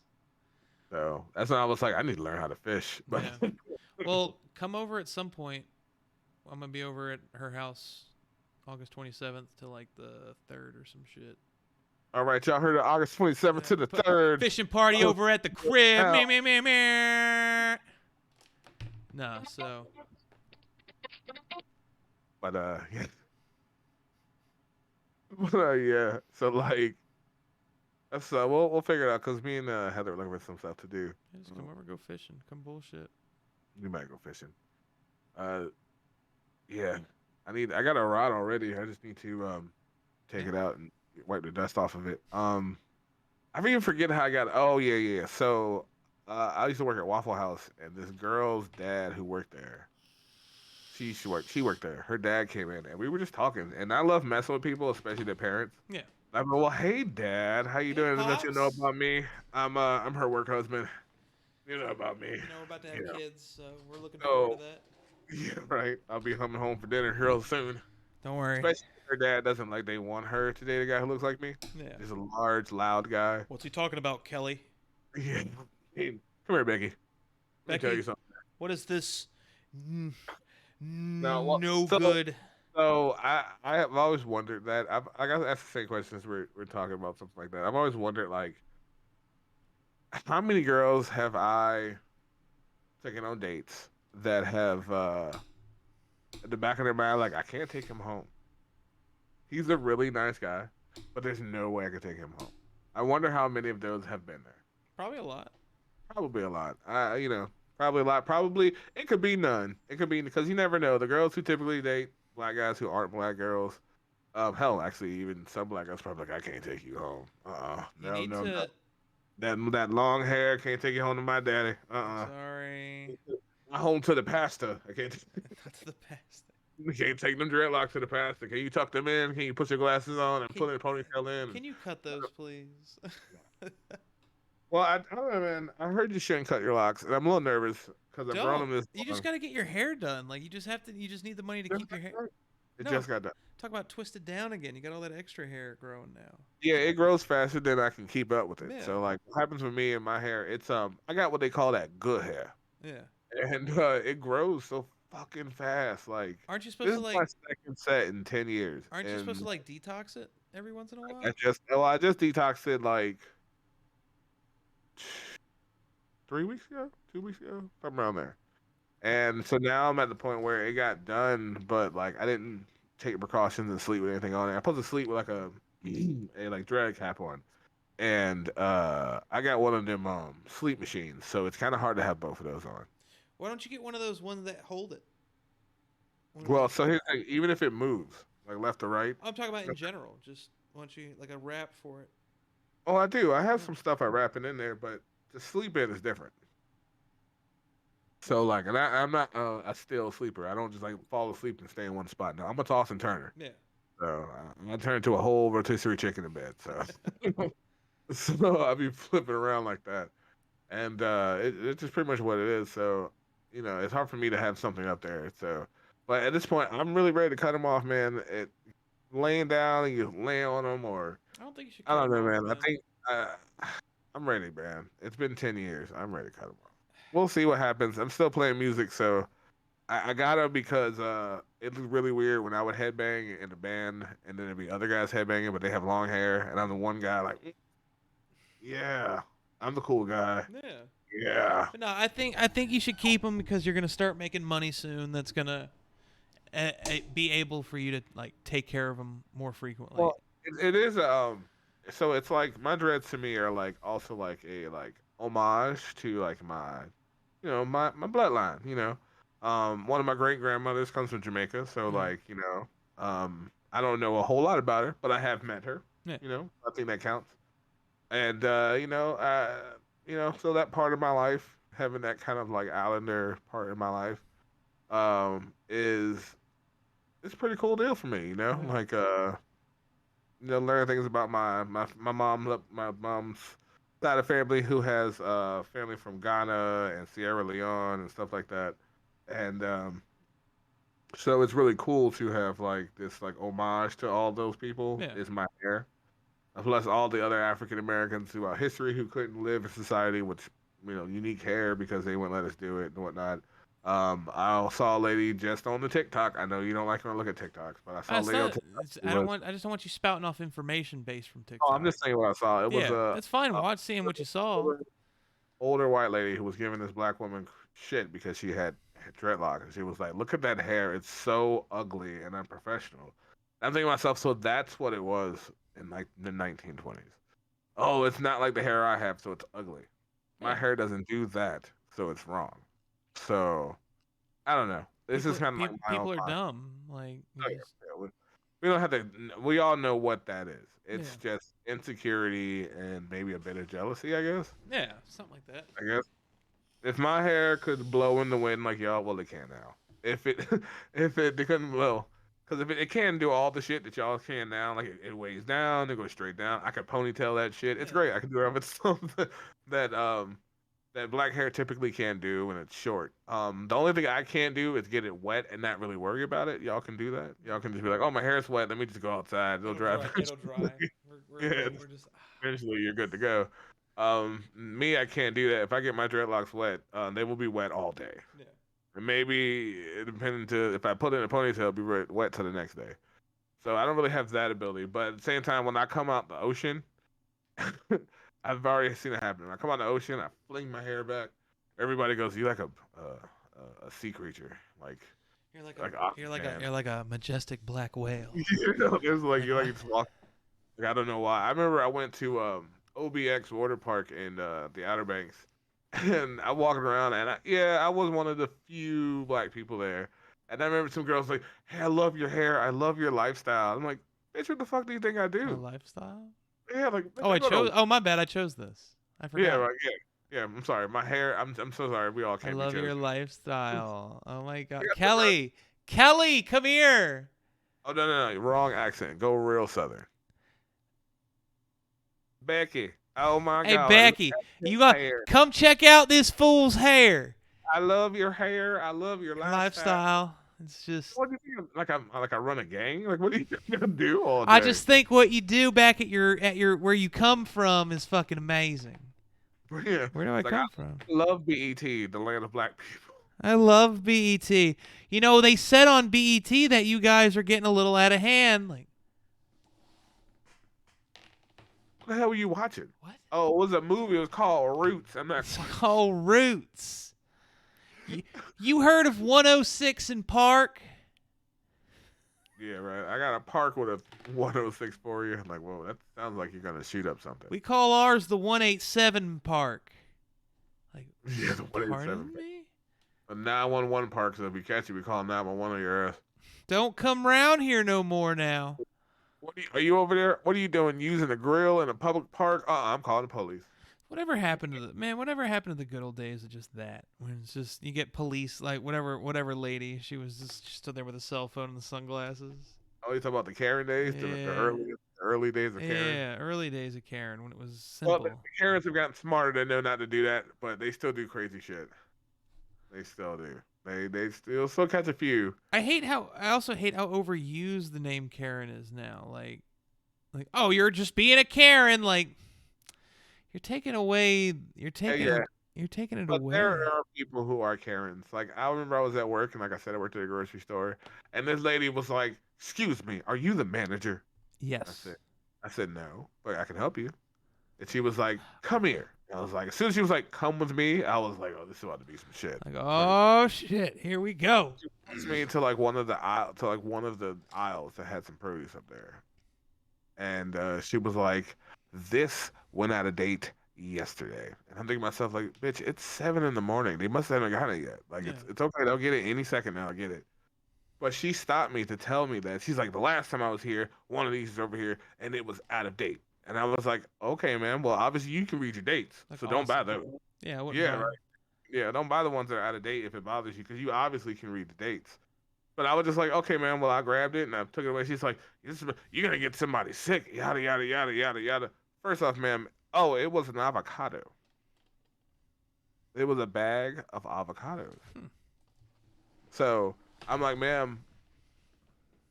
So that's when I was like, I need to learn how to fish. But Yeah. Well, come over at some point. I'm gonna be over at her house, August 27th to like the 3rd or some shit. all right, y'all heard of August 27th to the 3rd. Fishing party Oh, over at the crib. hell. Me. No, so But yeah. But yeah. So like, that's we'll figure it out because me and Heather are looking for some stuff to do. yeah, just come over, go fishing, come bullshit. We might go fishing. Yeah. I got a rod already. I just need to take it out and wipe the dust off of it. I even forget how I got. Oh yeah. So I used to work at Waffle House, and this girl's dad who worked there. She worked there. Her dad came in, and we were just talking. And I love messing with people, especially their parents. Yeah. I'm like, well, hey, Dad, how you Hey, doing? Let you know Pops. about me. I'm her work husband. You know about me. You know, we're about to have Yeah. kids, so we're looking Oh. forward to that. Yeah, right. I'll be coming home for dinner real soon. Don't worry. Especially if her dad doesn't like. They want her to date a guy who looks like me. Yeah. He's a large, loud guy. What's he talking about, Kelly? Yeah. Hey, come here, Becky. Let me tell Becky? you something. What is this? well, No so- good. So I have always wondered that. I got to ask the same questions we're talking about something like that. I've always wondered like, how many girls have I taken on dates that have at the back of their mind like I can't take him home. He's a really nice guy. but there's no way I could take him home. I wonder how many of those have been there. Probably a lot. Probably a lot. Probably a lot. Probably it could be none. It could be because you never know. The girls who typically date black guys who aren't black girls. Hell, actually, even some black guys probably like, I can't take you home. You No, need no, no. to. That long hair can't take you home to my daddy. Sorry. Home to the pastor. I can't. That's the best. You can't take them dreadlocks to the pastor. Can you tuck them in? Can you put your glasses on and put a ponytail in? Can you cut those, please? Well, I don't know, man. I heard you shouldn't cut your locks, and I'm a little nervous because I've grown them this You just gotta get your hair done. Like you just have to. You just need the money to keep your hair. It No. just got done. Talk about twisted down again. You got all that extra hair growing now. Yeah, it grows faster than I can keep up with it. Yeah. So like, what happens with me and my hair? It's I got what they call that good hair, Yeah. and it grows so fucking fast. Like, Aren't you this supposed is to my like? second set in 10 years. Aren't you supposed to and like detox it every once in a while? I just detoxed it like 3 weeks ago, 2 weeks ago, something around there. And so now I'm at the point where it got done, but like I didn't take precautions and sleep with anything on it. I'm supposed to sleep with like a like dread cap on. And I got one of them sleep machines, so it's kind of hard to have both of those on. Why don't you get one of those ones that hold it? One of Well, those- so here's the thing, even if it moves, like left or right. I'm talking about in general. Just why don't you like a wrap for it? Oh, I do. I have some stuff I wrapping in there, but the sleep in is different. So like, and I'm not a still sleeper. I don't just like fall asleep and stay in one spot. No, I'm a toss and turner. Yeah. So I turn into a whole rotisserie chicken in bed. So, so I'll be flipping around like that, and it's just pretty much what it is. So, it's hard for me to have something up there. So, but at this point, I'm really ready to cut them off, man. Laying down and you lay on them, or I don't think you should. I don't cut know, them off, man. I think I'm ready, man. It's been 10 years. I'm ready to cut them off. We'll see what happens. I'm still playing music, so I gotta because it was really weird when I would headbang in the band and then there'd be other guys headbanging, but they have long hair, and I'm the one guy like, yeah, I'm the cool guy. Yeah. Yeah. But no, I think you should keep them because you're gonna start making money soon. That's gonna be able for you to like take care of them more frequently. Well, it is so it's like my dreads to me are like also like a like homage to like my my bloodline. One of my great grandmothers comes from Jamaica, so like I don't know a whole lot about her, but I have met her. Yeah. I think that counts. And so that part of my life, having that kind of like Islander part in my life, is it's a pretty cool deal for me. Yeah. Like learn things about my mom's side of family who has family from Ghana and Sierra Leone and stuff like that, and so it's really cool to have like this like homage to all those people. Yeah. Is my hair. Plus all the other African Americans throughout history who couldn't live in society with unique hair because they wouldn't let us do it and whatnot. I saw a lady just on the TikTok. I know you don't like when I look at TikToks, but I saw a lady on TikTok. I just don't want you spouting off information based from TikTok. Oh, I'm just saying what I saw. It was yeah, that's fine. Watch seeing what you saw. older white lady who was giving this black woman shit because she had dreadlocks. And she was like, "Look at that hair. It's so ugly and unprofessional." I'm thinking to myself, so that's what it was in like the 1920s. Oh, it's not like the hair I have, so it's ugly. My hair doesn't do that, so it's wrong. So I don't know. This is kind of like my people own are mind. dumb. Like you Oh, yeah, just- yeah, we don't have to. We all know what that is. It's just insecurity and maybe a bit of jealousy, I guess. yeah, something like that. I guess if my hair could blow in the wind like y'all, well, it can now. If it if it couldn't blow, because if it can do all the shit that y'all can now, like it weighs down, it goes straight down. I could ponytail that shit. It's Yeah. great. I can do it. It's something that black hair typically can't do when it's short. The only thing I can't do is get it wet and not really worry about it. Y'all can do that. Y'all can just be like, "Oh, my hair's wet. Let me just go outside. It'll dry. It'll dry. Yeah. We're just. Eventually, you're good to go." Me, I can't do that. If I get my dreadlocks wet, they will be wet all day. Yeah. And maybe depending to if I put it in a ponytail, it'll be wet till the next day. So I don't really have that ability. But at the same time, when I come out the ocean, I've already seen it happen. When I come out the ocean, I fling my hair back. Everybody goes, "You like a sea creature, like You're like like you're like Aquaman." you're like a majestic black whale. It's like you like just walk. Like, I don't know why. I remember I went to OBX Water Park in the Outer Banks, and I walked around, and I was one of the few black people there. And I remember some girls like, "Hey, I love your hair. I love your lifestyle." I'm like, "Bitch, what the fuck do you think I My do?" lifestyle. Yeah, like, bitch, Oh, I I go chose. to Oh, my bad. I chose this. I yeah, forgot. right, yeah, yeah. I'm sorry, my hair. I'm so sorry. We all I can't be love your chosen. lifestyle. Oh my I God, got the right- Kelly. Kelly, come here. Oh no, wrong accent. Go real southern. Becky. Oh my Hey, God, I love Becky, your you got hair. come check out this fool's hair. I love your hair. I love your Your lifestyle. lifestyle. It's just. What do you think? Like I run a gang? Like what do you think I'm gonna do all I day? just think what you do back at your where you come from is fucking amazing. Yeah, Where do I it's like I come from? love BET, the land of black people. I love BET. You know, they said on BET that you guys are getting a little out of hand. Like, What the hell were you watching? what? Oh, it was a movie. It was called Roots. I'm not It's quite. called Roots. You, you heard of 106 in Park? Yeah, right. I got a park with a 106 for you. I'm like, whoa, that sounds like you're gonna shoot up something. We call ours the 187 Park. Like, Yeah, the 187. pardon me? A 911 park. So if we catch you, we call 911 on your ass. Don't come round here no more now. Are you over there? What are you doing? Using a grill in a public park? I'm calling the police. Whatever happened to the man? Whatever happened to the good old days of just that? When it's just you get police, like whatever lady, she was just stood there with a cell phone and the sunglasses. Oh, you talking about the Karen days, the Yeah, early days of Karen. yeah, early days of Karen when it was Well, simple. the Karens have gotten smarter. They know not to do that, but they still do crazy shit. They still do. They still catch a few. I also hate how overused the name Karen is now. Like oh, you're just being a Karen. Like you're taking away. Yeah, yeah. You're taking it But there away. are people who are Karens. Like I remember I was at work, and like I said, I worked at a grocery store, and this lady was like, "Excuse me, are you the manager?" I Yes. said, "I said no, but I can help you." And she was like, "Come here." I was like, as soon as she was like, "Come with me," I was like, "Oh, this is about to be some shit." Like But oh shit, here we go. she takes me to like one of the aisles that had some produce up there, and she was like, "This went out of date yesterday." And I'm thinking to myself, like, "Bitch, it's 7 in the morning. They must haven't got it yet. Like, Yeah. it's okay. They'll get it any second now. I'll get it." But she stopped me to tell me that she's like, "The last time I was here, one of these is over here, and it was out of date." And I was like, "Okay, man. Well, obviously you can read your dates, Like so don't buy awesome. those." Yeah, I wouldn't Yeah, buy 'em. right. Yeah, don't buy the ones that are out of date if it bothers you, because you obviously can read the dates. But I was just like, okay, man. Well, I grabbed it and I took it away. She's like, "You're gonna get somebody sick." Yada yada yada yada yada. First off, ma'am, oh, it was an avocado. It was a bag of avocados. Hmm. So I'm like, "Ma'am,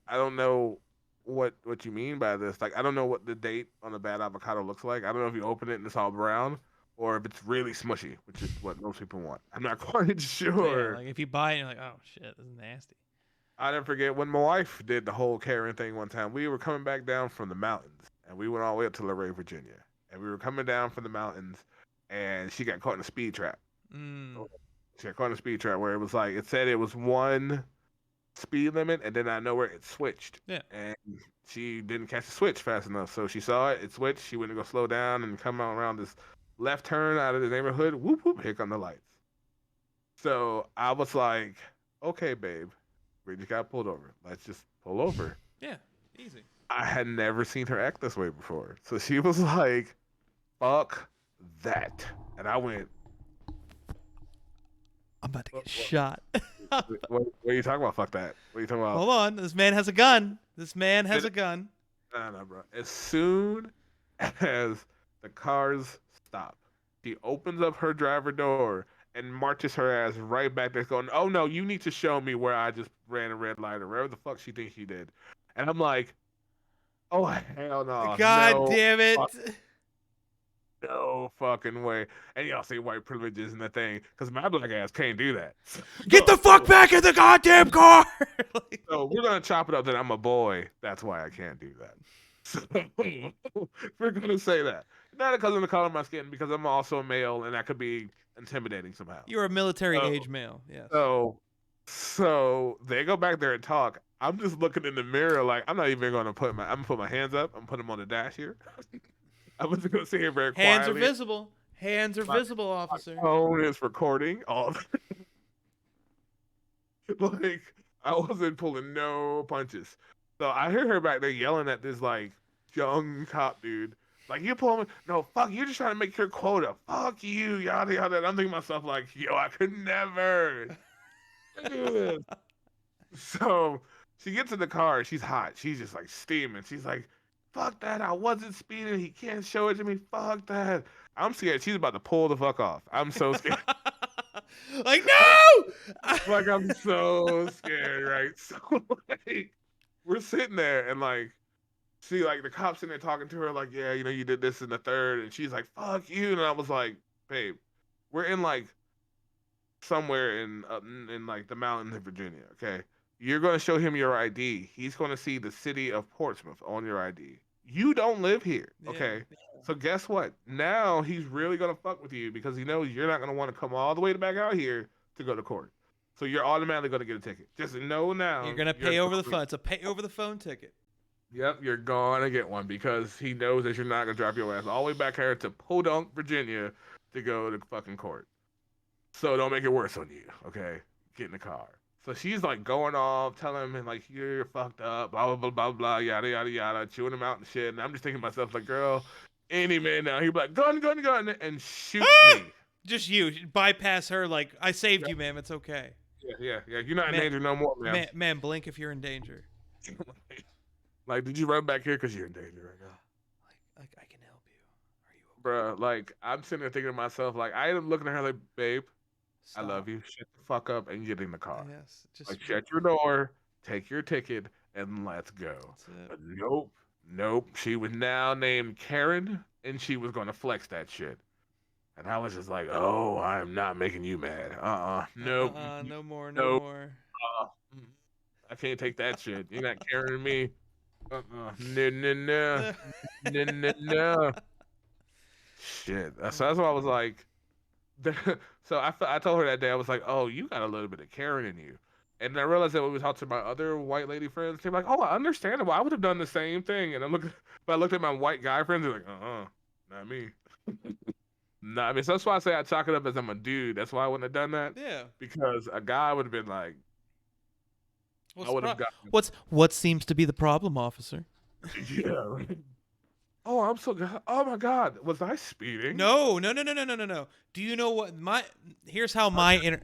I don't know what you mean by this. Like, I don't know what the date on a bad avocado looks like. I don't know if you open it and it's all brown, or if it's really smushy, which is what most people want. I'm not quite So, yeah, sure." like if you buy it, you're like, oh shit, this is nasty. I never forget when my wife did the whole Karen thing one time. We were coming back down from the mountains, and we went all the way up to Luray, Virginia. And we were coming down from the mountains, and she got caught in a speed trap. Mm. She got caught in a speed trap where it was like it said it was one speed limit, and then I know where it switched. Yeah. And she didn't catch the switch fast enough, so she saw it. It switched. She went to go slow down and come out around this left turn out of the neighborhood. Whoop whoop! Here come the lights. So I was like, "Okay, babe, we just got pulled over. Let's just pull over." Yeah. Easy. I had never seen her act this way before, so she was like, "Fuck that," and I went, I'm about to get What- shot. what are you talking about? Fuck that. What are you talking about?" Hold on. This man has a gun. This man has a gun. No, bro. As soon as the cars stop, she opens up her driver door and marches her ass right back there, going, "Oh no, you need to show me where I just ran a red light or wherever the fuck she thinks she did." And I'm like, "Oh hell no, God no, damn it. no fucking way!" And y'all say white privilege isn't a thing, because my black ass can't do that. Get the fuck back in the goddamn car. Like, So we're gonna chop it up that I'm a boy. That's why I can't do that. So we're gonna say that. Not because of the color of my skin, because I'm also a male and that could be intimidating somehow. you're a military Oh. age male. Yes. So they go back there and talk. I'm just looking in the mirror like I'm not even gonna I'm gonna put my hands up. I'm putting them on the dash here. I'm just gonna sit here very Hands are quietly. visible. Hands are My, visible, my officer. phone is recording all like I wasn't pulling no punches. So I hear her back there yelling at this like young cop dude. Like you pulling no fuck, you're just trying to make your quota. Fuck you, yada yada. And I'm thinking to myself like, yo, I could never do this. So she gets in the car, she's hot. She's just like steaming. She's like, fuck that, I wasn't speeding. He can't show it to me. Fuck that. I'm scared. She's about to pull the fuck off. I'm so scared. Like, no! Like I'm so scared, right? So like we're sitting there and like see like the cops in there talking to her like, yeah, you know, you did this in the third, and she's like, fuck you, and I was like, babe, we're in like somewhere in like the mountains of Virginia, okay? You're gonna show him your ID. He's gonna see the city of Portsmouth on your ID. You don't live here, Yeah. okay? So guess what? Now he's really gonna fuck with you because he knows you're not gonna want to come all the way back out here to go to court. So you're automatically gonna get a ticket. Just know now. You're gonna pay over the phone. It's a pay over the phone ticket. Yep, you're gonna get one because he knows that you're not gonna drop your ass all the way back here to Podunk, Virginia, to go to fucking court. So don't make it worse on you, okay? Get in the car. So she's like going off, telling him like you're fucked up, blah blah blah blah blah, yada yada yada, chewing him out and shit. And I'm just thinking to myself like, girl, any man now, he'd be like, gun, gun, gun, and shoot me. Just you bypass her. Like, I saved you, ma'am. It's okay. Yeah. You're not in danger no more, man. Man, blink if you're in danger. Like, did you run back here because you're in danger right now? Like I can help you. Are you okay? Bruh, like I'm sitting there thinking to myself, like I am looking at her like, babe, I love you. Shut the fuck up and get in the car. Yes, just Like, shut your door, take your ticket, and let's go. That's it. But nope. She was now named Karen, and she was going to flex that shit. And I was just like, oh, I am not making you mad. Nope. No more. Nope. I can't take that shit. You're not carrying me. No. No. Shit. So that's why I was like, so I told her that day, I was like, oh, you got a little bit of Karen in you. And then I realized that when we talked to my other white lady friends, they're like, oh, understandable. I would have done the same thing. And but I looked at my white guy friends, they're like, not me. Nah, I mean, so that's why I say I chalk it up as I'm a dude. That's why I wouldn't have done that. Yeah. Because a guy would have been like, I would have gotten. What seems to be the problem, officer? Yeah. Oh, I'm so good. Oh my God, was I speeding? No. Do you know what here's how my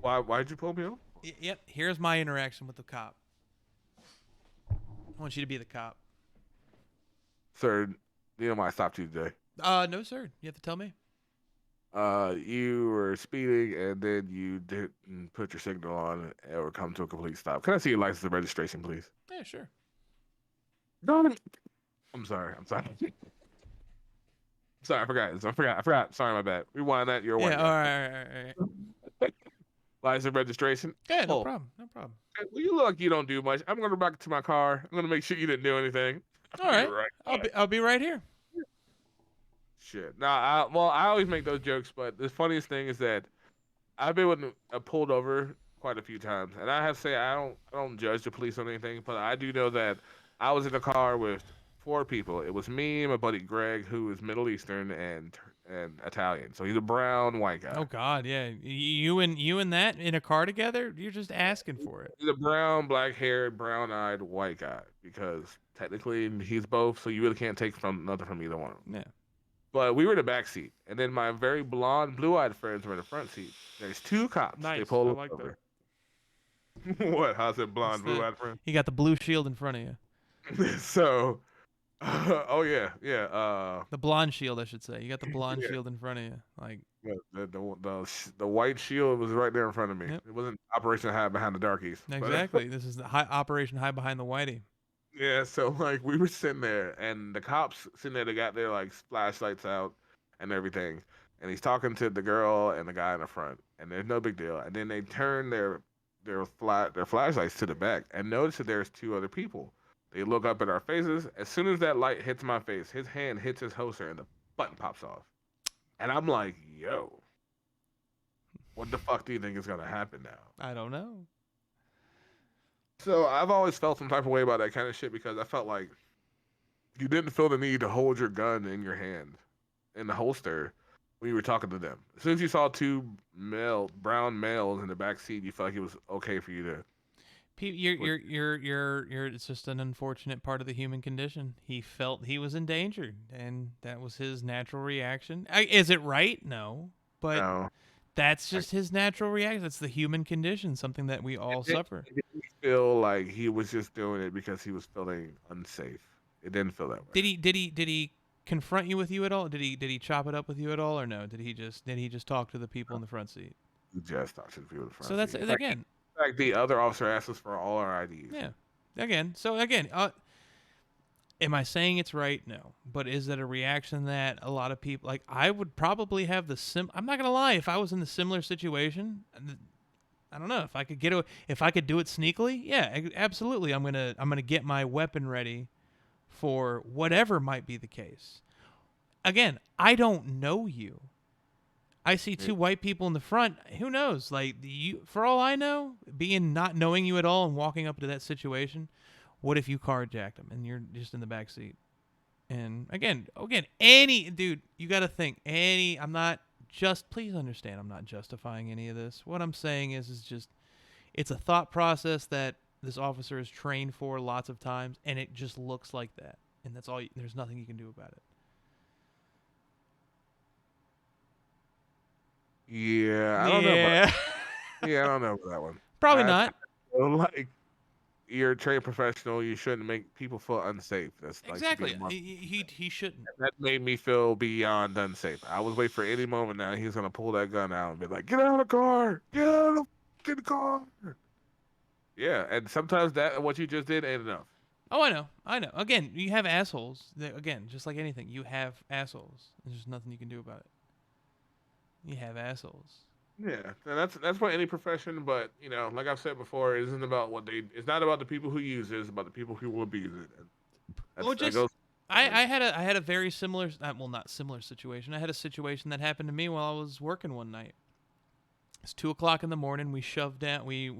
Why'd you pull me over? Yep, here's my interaction with the cop. I want you to be the cop. Sir, you know why I stopped you today? No, sir. You have to tell me. You were speeding and then you didn't put your signal on or come to a complete stop. Can I see your license and registration, please? Yeah, sure. No, I'm sorry. Sorry, I forgot. Sorry, my bad. Rewind that. You're yeah, white. All right. License and registration. Yeah, no problem. Well, you look like you don't do much. I'm gonna back to my car. I'm gonna make sure you didn't do anything. All right. I'll be right here. Shit. Nah, I always make those jokes, but the funniest thing is that I've been pulled over quite a few times, and I have to say I don't judge the police on anything, but I do know that I was in a car with 4 people. It was me and my buddy Greg, who is Middle Eastern and Italian, so he's a brown white guy. Oh God, yeah. You and that in a car together? You're just asking for it. He's a brown, black-haired, brown-eyed white guy because technically he's both, so you really can't take nothing from either one of them. Yeah. But we were in the back seat, and then my very blonde, blue-eyed friends were in the front seat. There's 2 cops. Nice. They pull I like over. What? How's it blonde, blue-eyed friend? You got the blue shield in front of you. So, oh yeah. The blonde shield, I should say. You got the blonde shield in front of you. Like the white shield was right there in front of me. Yep. It wasn't Operation Hide Behind the Darkies. exactly. This is the Operation Hide Behind the Whitey. Yeah, so like we were sitting there, and the cops sitting there, they got their like flashlights out and everything, and he's talking to the girl and the guy in the front, and there's no big deal. And then they turn their flashlights to the back and notice that there's 2 other people. They look up at our faces. As soon as that light hits my face, his hand hits his holster and the button pops off. And I'm like, yo, what the fuck do you think is gonna happen now? I don't know. So I've always felt some type of way about that kind of shit because I felt like you didn't feel the need to hold your gun in your hand in the holster when you were talking to them. As soon as you saw two brown males in the back seat, you felt like it was okay for you to. You're. It's just an unfortunate part of the human condition. He felt he was endangered, and that was his natural reaction. Is it right? No, but No, that's just his natural reaction. That's the human condition, something that we all suffer. it didn't feel like he was just doing it because he was feeling unsafe. It didn't feel that way. Did he confront you with you at all? Did he chop it up with you at all, or no? Did he just talk to the people in the front seat? We just talked to the people in the front So that's seat. again, In fact, the other officer asked us for all our IDs. yeah. Again, am I saying it's right? No. But is that a reaction that a lot of people like? I would probably have I'm not gonna lie. If I was in the similar situation, I don't know if I could if I could do it sneakily. Yeah, absolutely. I'm gonna get my weapon ready for whatever might be the case. Again, I don't know you. I see two white people in the front. Who knows? Like for all I know, being not knowing you at all and walking up to that situation, what if you carjacked them and you're just in the back seat? And again, any dude, you got to think any. I'm not just. Please understand, I'm not justifying any of this. What I'm saying is just it's a thought process that this officer is trained for lots of times, and it just looks like that, and that's all. There's nothing you can do about it. Yeah, I don't know. Yeah. Yeah, I don't know about that one. Probably I not. feel like you're a trained professional. You shouldn't make people feel unsafe. That's like should be Exactly. a month. He shouldn't. That made me feel beyond unsafe. I was waiting for any moment now he's gonna pull that gun out and be like, "Get out of the car! Get out of the fucking car!" Yeah, and sometimes that what you just did ain't enough. Oh, I know. Again, you have assholes. Again, just like anything, you have assholes. There's nothing you can do about it. You have assholes. Yeah, and that's for any profession. But you know, like I've said before, it isn't about what they. It's not about the people who use it. It's about the people who will abuse it. And Well, that just goes. I had a very similar, well, not similar situation. I had a situation that happened to me while I was working one night. It's 2 o'clock in the morning. We shoved down. We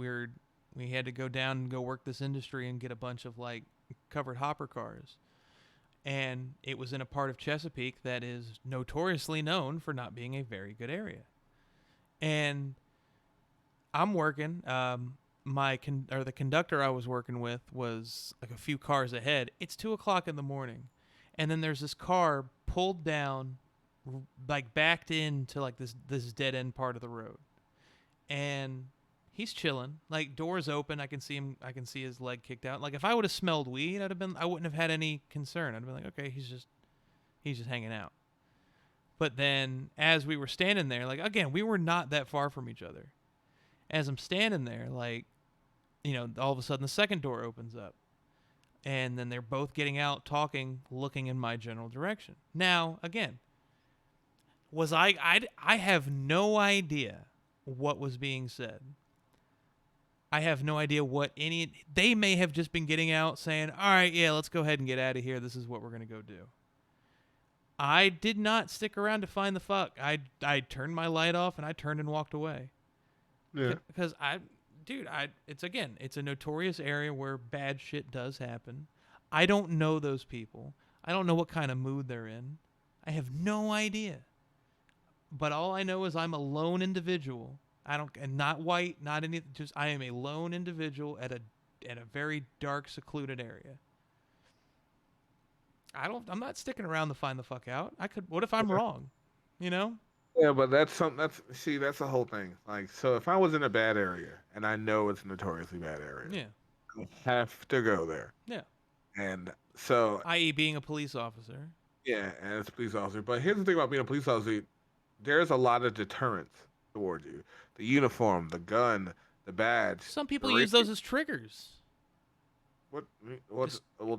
had to go down and go work this industry and get a bunch of like covered hopper cars. And it was in a part of Chesapeake that is notoriously known for not being a very good area. And I'm working. The conductor I was working with was like a few cars ahead. It's 2 o'clock in the morning, and then there's this car pulled down, like backed into like this dead end part of the road, and he's chilling. Like doors open, I can see him. I can see his leg kicked out. Like if I would have smelled weed, I wouldn't have had any concern. I'd have been like, okay, he's just hanging out. But then as we were standing there, like again, we were not that far from each other. As I'm standing there, like, all of a sudden the second door opens up. And then they're both getting out, talking, looking in my general direction. Now, again, I have no idea what was being said. I have no idea they may have just been getting out saying, all right, yeah, let's go ahead and get out of here. This is what we're going to go do. I did not stick around to find the fuck. I turned my light off and I turned and walked away. Yeah. Because it's a notorious area where bad shit does happen. I don't know those people. I don't know what kind of mood they're in. I have no idea. But all I know is I'm a lone individual. And not white, not any, just I am a lone individual at a very dark, secluded area. I'm not sticking around to find the fuck out. What if I'm wrong? You know? Yeah, but that's the whole thing. Like, so if I was in a bad area and I know it's a notoriously bad area, Yeah. I have to go there. Yeah. And so, i.e., being a police officer. yeah, and it's a police officer. But here's the thing about being a police officer: there's a lot of deterrence toward you. The uniform, the gun, the badge. Some people use those as triggers. Well,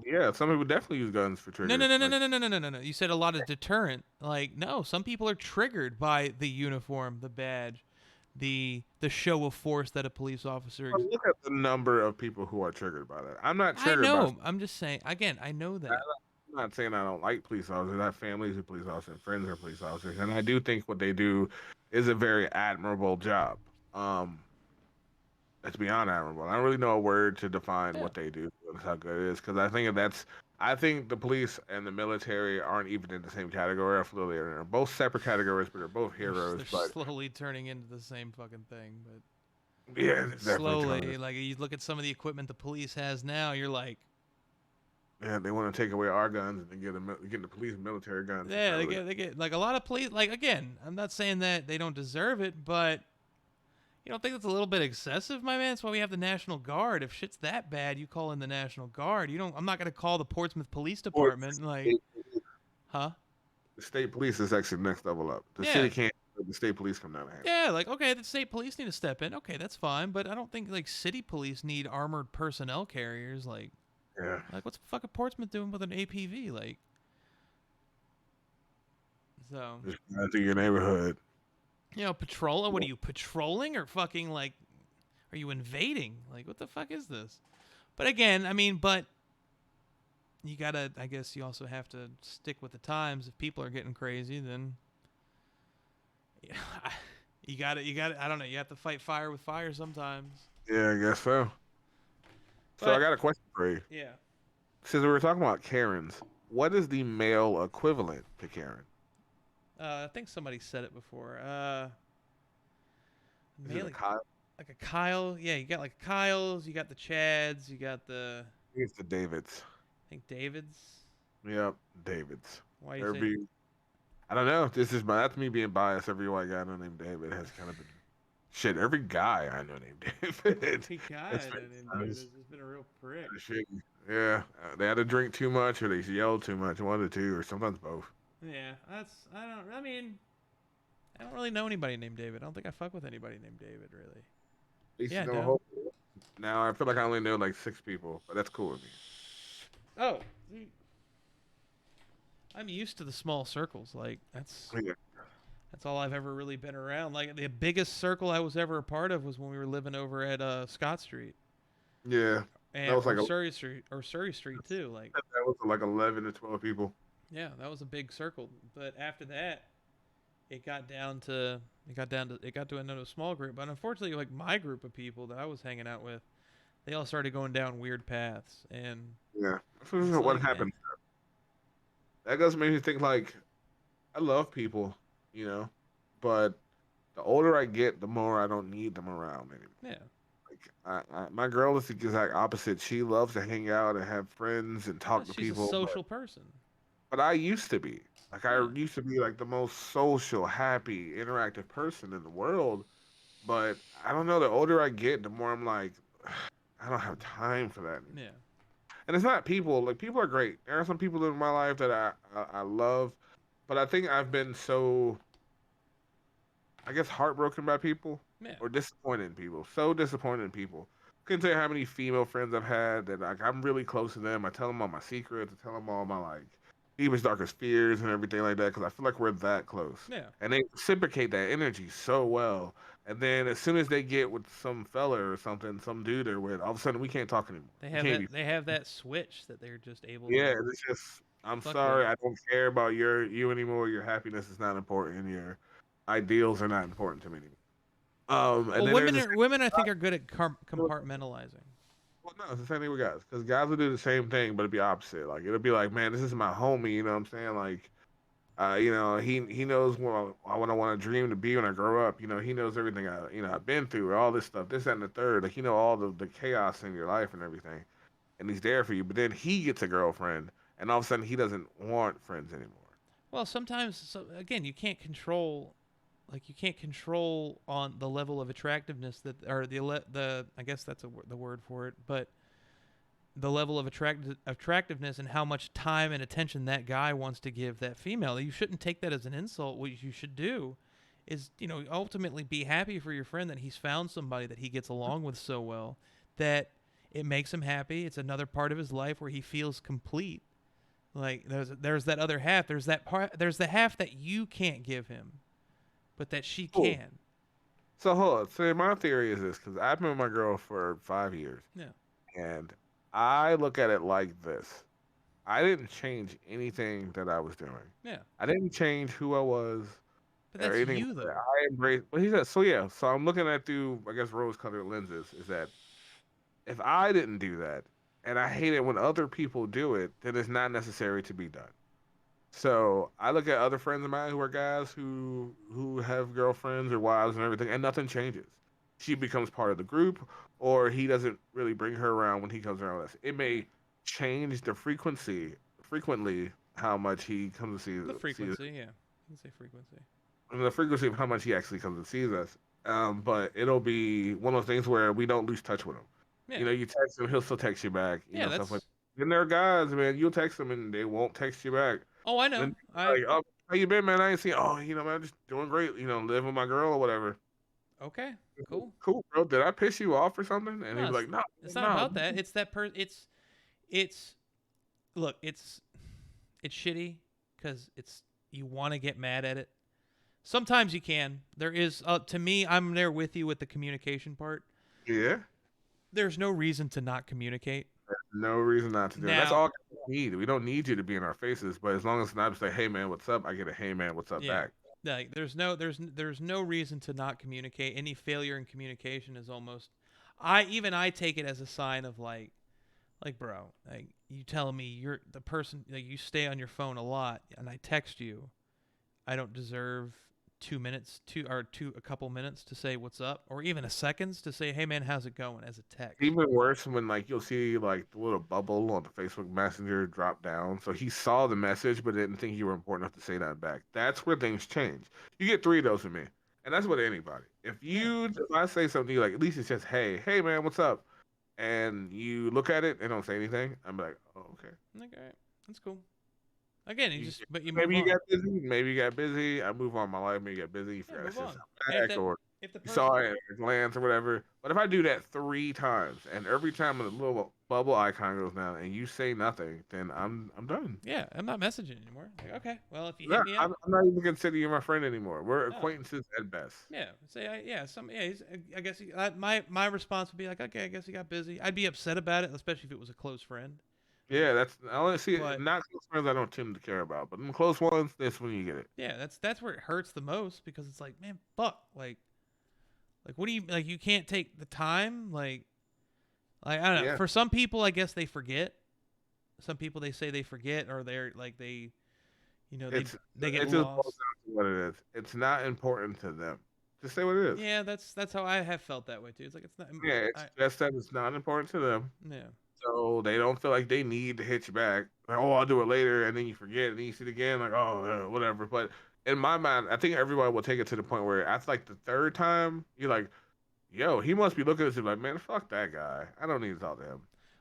yeah, some people definitely use guns for triggers. No. You said a lot of deterrent. Like, no, some people are triggered by the uniform, the badge, the show of force that a police officer. Look at the number of people who are triggered by that. I'm not triggered. I know. I'm just saying. Again, I know that. I'm not saying I don't like police officers. I have families who are police officers, and friends who are police officers, and I do think what they do is a very admirable job. It's beyond admirable. I don't really know a word to define Yeah. what they do. That's how good it is. Because I think that's. I think the police and the military aren't even in the same category. I feel they're both separate categories, but they're both heroes. They're But slowly turning into the same fucking thing, but yeah, it's definitely slowly, trying. like you look at some of the equipment the police has now, you're like, Yeah, they want to take away our guns and get the police and military guns. It's yeah, not really. they get like a lot of police. Like again, I'm not saying that they don't deserve it, but you don't think that's a little bit excessive, my man? That's why we have the National Guard. If shit's that bad, you call in the National Guard. You don't. I'm not gonna call the Portsmouth Police Or Department. Like, huh? the state police is actually next level up. The Yeah. city can't. The state police come down and handle. Yeah, like okay, the state police need to step in. Okay, that's fine, but I don't think like city police need armored personnel carriers. Yeah. What's fucking Portsmouth doing with an APV? Like, so Just run through your neighborhood. patrol. What are you patrolling or fucking like? Are you invading? Like, what the fuck is this? But again, I mean, but you gotta. I guess you also have to stick with the times. If people are getting crazy, then you gotta. I don't know. You have to fight fire with fire sometimes. Yeah, I guess so. So I But got a question for you. yeah. Since we were talking about Karens, what is the male equivalent to Karen? I think somebody said it before. Is it Mainly a Kyle? like a Kyle. Yeah, you got like Kyles, you got the Chads, you got the I think it's the Davids. I think Davids. Yep, Davids. Why you say I don't know. That's me being biased. Every white guy I know named David has kind of been shit. Every guy I know named David. he got That's it? been- And I David was- has been a real prick. shit. Yeah, they had to drink too much, or they yelled too much. One of the two, or sometimes both. Yeah, I mean, I don't really know anybody named David. I don't think I fuck with anybody named David really. At least Yeah, you know no. hope. Now I feel like I only know like 6 people, but that's cool with me. Oh, I'm used to the small circles. Like Yeah. that's all I've ever really been around. Like the biggest circle I was ever a part of was when we were living over at Scott Street Yeah, and was like a- Surrey Street too. Like that was like 11 to 12 people. yeah, that was a big circle. But after that, it got to another small group. But unfortunately, like my group of people that I was hanging out with, they all started going down weird paths. And Yeah, It's what like, happened. That does make me think like I love people, you know, but the older I get, the more I don't need them around anymore. yeah, Like my girl is the exact opposite. She loves to hang out and have friends and talk to she's people. a social person. But I used to be. Like I Yeah. used to be like the most social, happy, interactive person in the world. But I don't know. The older I get, the more I'm like, I don't have time for that. Yeah, And it's not people. Like people are great. There are some people in my life that I love, but I think I've been so, I guess, heartbroken by people yeah. or disappointed in people. So disappointed in people. Couldn't tell you how many female friends I've had that like I'm really close to them. I tell them all my secrets. I tell them all my like deepest darkest fears and everything like that because I feel like we're that close. Yeah. And they reciprocate that energy so well. And then as soon as they get with some fella or something, some dude they're with, all of a sudden we can't talk anymore. They We have can't that. They have that switch that they're just able. yeah, to... it's just I'm Fuck sorry, with. I don't care about you anymore. Your happiness is not important. Your ideals are not important to me anymore. And Well, then there's this- women I think are good at compartmentalizing. well, no, it's the same thing with guys because guys will do the same thing, but it'll be opposite. Like it'll be like, man, this is my homie. You know what I'm saying? Like, he knows what I want to dream to be when I grow up. You know, he knows everything I've been through, all this stuff, this that, and the third. Like, all the chaos in your life and everything, and he's there for you. But then he gets a girlfriend, and all of a sudden he doesn't want friends anymore. Well, sometimes, so again, you can't control on the level of attractiveness that, or the I guess that's the word for it, but the level of attractiveness and how much time and attention that guy wants to give that female. You shouldn't take that as an insult. What you should do is, ultimately be happy for your friend that he's found somebody that he gets along with so well that it makes him happy. It's another part of his life where he feels complete. Like there's that other half. There's that part. There's the half that you can't give him, but that she Cool. can. So hold on. So my theory is this because I've been with my girl for 5 years. Yeah. And I look at it like this. I didn't change anything that I was doing. Yeah. I didn't change who I was, But or that's anything you like that. though. I embrace. But he said, so yeah. So I'm looking at through, I guess, rose-colored lenses. Is that if I didn't do that, and I hate it when other people do it, then it's not necessary to be done. So I look at other friends of mine who are guys who have girlfriends or wives and everything, and nothing changes. She becomes part of the group, or he doesn't really bring her around when he comes around with us. It may change the frequently how much he comes to The see frequency, yeah. You can say frequency. the frequency of how much he actually comes and sees us. But it'll be one of those things where we don't lose touch with him. Yeah. You text him, he'll still text you back. Yeah, Stuff like. that's. And there are guys, man, you'll text them and they won't text you back. Oh, I know. Then like, oh, how you been, man? I ain't seen. Oh, man, I'm just doing great. Living with my girl or whatever. Okay. Cool. Cool, bro. Did I piss you off or something? And he'd No, be like, no, it's not no. about that. It's that it's look, it's shitty because it's you want to get mad at it. Sometimes you can. There is to me, I'm there with you with the communication part. Yeah. There's no reason to not communicate. No reason not to do it. That's Now, all we need. We don't need you to be in our faces, but as long as not just like, hey man, what's up? I get a hey man, what's up yeah. back. Like there's no reason to not communicate. Any failure in communication is almost I take it as a sign of like bro, like you telling me you're the person like you stay on your phone a lot and I text you, I don't deserve 2 minutes a couple minutes to say what's up or even a seconds to say hey man how's it going as a text. Even worse when like you'll see like the little bubble on the Facebook Messenger drop down. So he saw the message but didn't think you were important enough to say that back. That's where things change. You get 3 of those from me. And that's with anybody. If I say something to you like at least it's just hey man, what's up? And you look at it and don't say anything, I'm like, oh, okay. Like, all right, that's cool. Again, you just but you move Maybe you on. got busy. Maybe you got busy. I move on my life. Maybe you got busy. You Yeah, forgot to move send on. something And back, or if the you saw person it at a glance or whatever. But if I do that 3 times, and every time a little bubble icon goes down, and you say nothing, then I'm done. yeah, I'm not messaging anymore. Like, okay, well if you Yeah, hit me up, I'm not even considering you my friend anymore. We're no. acquaintances at best. Yeah, I guess my response would be like, okay, I guess he got busy. I'd be upset about it, especially if it was a close friend. Yeah, that's I only see But not close friends. I don't tend to care about, but in close ones, that's when you get it. yeah, that's where it hurts the most because it's like, man, fuck, like what do you like? You can't take the time, like I don't know. Yeah, For some people, I guess they forget. Some people they say they forget or they're like they get it just boils lost. down to what it is. It's not important to them. Just say what it is. Yeah, that's how I have felt that way too. It's like it's not. Yeah, it's I, just that it's not important to them. yeah, So they don't feel like they need to hit you back. Like, oh, I'll do it later, and then you forget, and then you see it again, like, oh, whatever. But in my mind, I think everybody will take it to the point where after like the 3rd time, you're like, yo, he must be looking at this like, man, fuck that guy. I don't need to talk to him.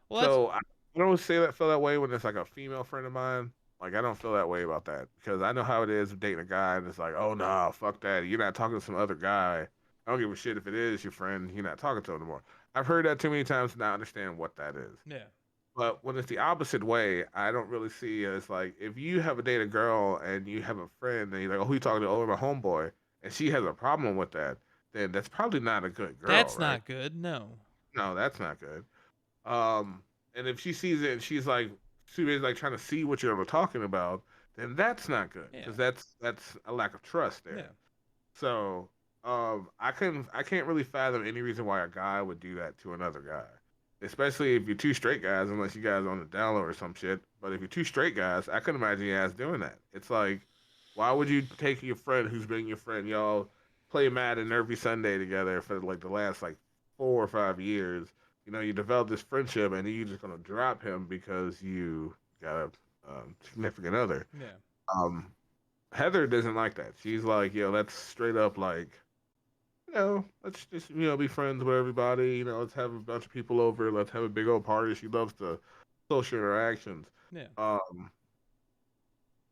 well that's So I don't feel that way when it's like a female friend of mine. Like I don't feel that way about that because I know how it is dating a guy, and it's like, oh no, fuck that. You're not talking to some other guy. I don't give a shit if it is your friend. You're not talking to him anymore. I've heard that too many times to not understand what that is. yeah. But when it's the opposite way, I don't really see it as like if you have a date a girl and you have a friend and you're like, oh, who you talking to? Oh, my homeboy, and she has a problem with that, then that's probably not a good girl, That's right? not good. No. No, that's not good. And if she sees it and she's like trying to see what you're talking about, then that's not good Yeah. because that's a lack of trust there. Yeah. So, I can't really fathom any reason why a guy would do that to another guy. Especially if you're 2 straight guys, unless you guys on the down low or some shit. But if you're 2 straight guys, I couldn't imagine you guys doing that. It's like, why would you take your friend who's been your friend, y'all play Madden every Sunday together for like the last like 4 or 5 years? You develop this friendship, and then you're just gonna drop him because you got a significant other. Yeah. Um, Heather doesn't like that. She's like, yo, that's straight up like, let's just, be friends with everybody. Let's have a bunch of people over. Let's have a big old party. She loves the social interactions. Yeah.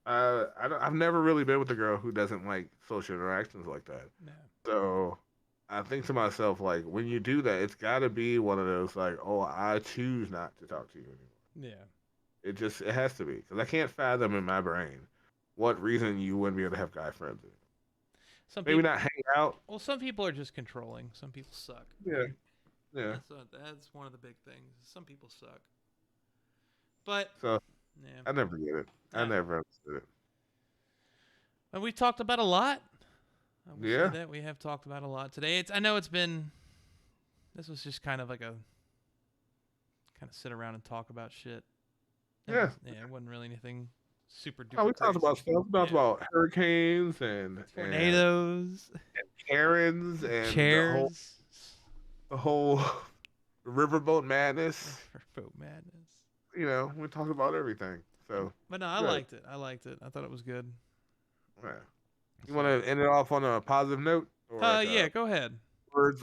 I've never really been with a girl who doesn't like social interactions like that. Yeah. So I think to myself, like, when you do that, it's got to be one of those, like, oh, I choose not to talk to you anymore. Yeah. It has to be. Because I can't fathom in my brain what reason you wouldn't be able to have guy friends. Some Maybe people not hang out. Well, some people are just controlling. Some people suck. Yeah. Yeah. That's one of the big things. Some people suck. But So yeah. I never get it. I Yeah. never understood it. And we talked about a lot. I will Yeah. say that we have talked about a lot today. I know it's been. This was just kind of like a kind of sit around and talk about shit. Yeah. It wasn't really anything super duper Oh, we talked crazy. about stuff. We talked Yeah. about hurricanes and Tornadoes, Karens and chairs, the whole riverboat madness. boat madness. You know, we talked about everything. So, But no, I good. liked it. I liked it. I thought it was good. Yeah. You want to end it off on a positive note? Or like Yeah, go ahead.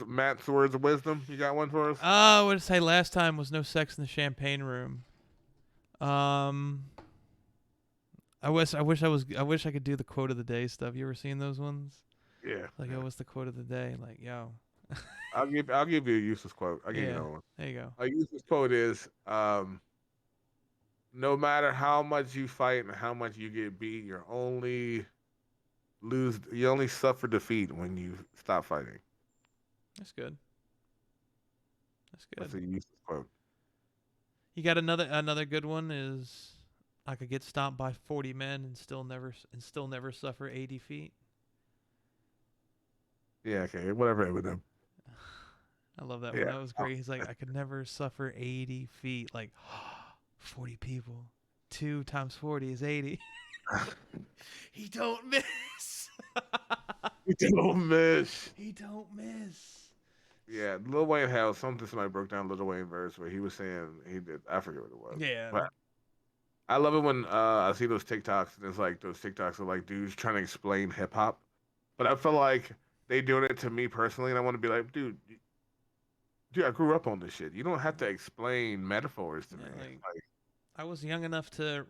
Matt's words of wisdom. You got one for us? What did I say last time was no sex in the champagne room. I wish I could do the quote of the day stuff. You ever seen those ones? Yeah. Like, oh, what's the quote of the day? Like, yo. I'll give you a useless quote. I'll give you Yeah. another one. There you go. A useless quote is no matter how much you fight and how much you get beat, you only suffer defeat when you stop fighting. That's good. That's a useless quote. You got another good one is I could get stomped by 40 men and still never suffer 80 feet. Yeah, okay, whatever it with them. I love that Yeah. one. That was great. He's like, I could never suffer 80 feet. Like, 40 people. 2 times 40 is 80. He don't miss. You don't miss. He don't miss. Yeah, Lil Wayne had somebody broke down Lil Wayne verse where he was saying he did. I forget what it was. Yeah. But I love it when I see those TikToks and it's like those TikToks are like dudes trying to explain hip hop, but I feel like they doing it to me personally, and I want to be like, dude, I grew up on this shit. You don't have to explain metaphors to me. Like, I was young enough to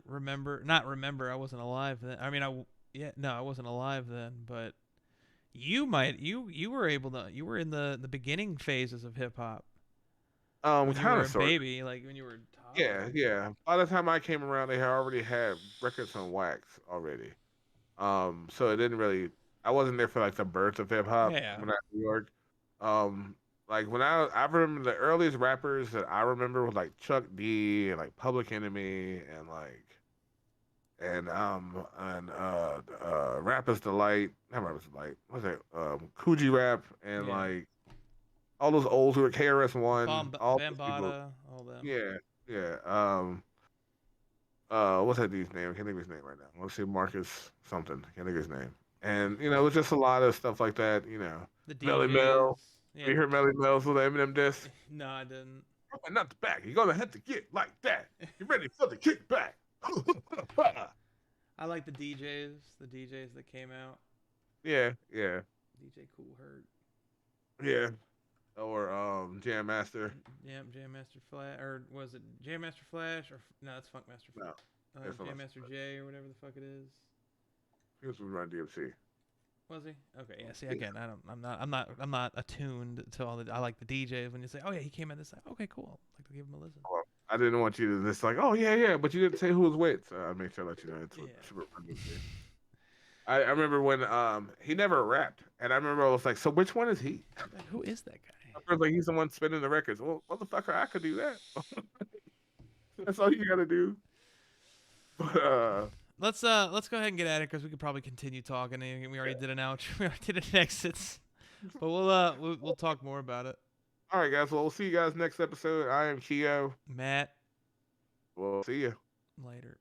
not remember. I wasn't alive then. I mean, I wasn't alive then, but you were able to. You were in the beginning phases of hip hop. When you were a baby, like when you were. Yeah. By the time I came around, they had already had records on wax already. So it didn't really. I wasn't there for like the birth of hip hop when I was in New York. Like when I remember the earliest rappers that I remember was like Chuck D and like Public Enemy and Rapper's Delight, not Rapper's Delight, what's that? Coogee Rap and like all those old who were KRS-One, all Bambaataa, all them. Yeah. What's that dude's name? I can't think of his name right now. Let's see, Marcus something. I can't think of his name. And it was just a lot of stuff like that. The Melly Mel. Yeah. You heard Melly Mel's with the Eminem diss? No, I didn't. Not the back. You're gonna have to get like that. You ready for the kickback? I like the DJs that came out. Yeah. DJ Kool Herc. Yeah. Or Jam Master. Yeah, Jam Master Flash, or was it Jam Master Flash? Or no, that's Funk Master Flash. No, Jam Master J or whatever the fuck it is. He was with Run DMC. Was he? Okay, yeah. See, again, I'm not attuned to all the. I like the DJs when you say, oh yeah, he came in this. Okay, cool. I'd like to give him a listen. Well, I didn't want you to just like, oh yeah, but you didn't say who was with. So I made sure I let you know it's Run DMC. I remember when he never rapped, and I remember I was like, so which one is he? Man, who is that guy? I was like, he's the one spinning the records. Well, motherfucker, I could do that. That's all you gotta do. But let's go ahead and get at it because we could probably continue talking. We already did an outro. We already did an exits, but we'll talk more about it. All right, guys. Well, we'll see you guys next episode. I am Keo. Matt. We'll see you later.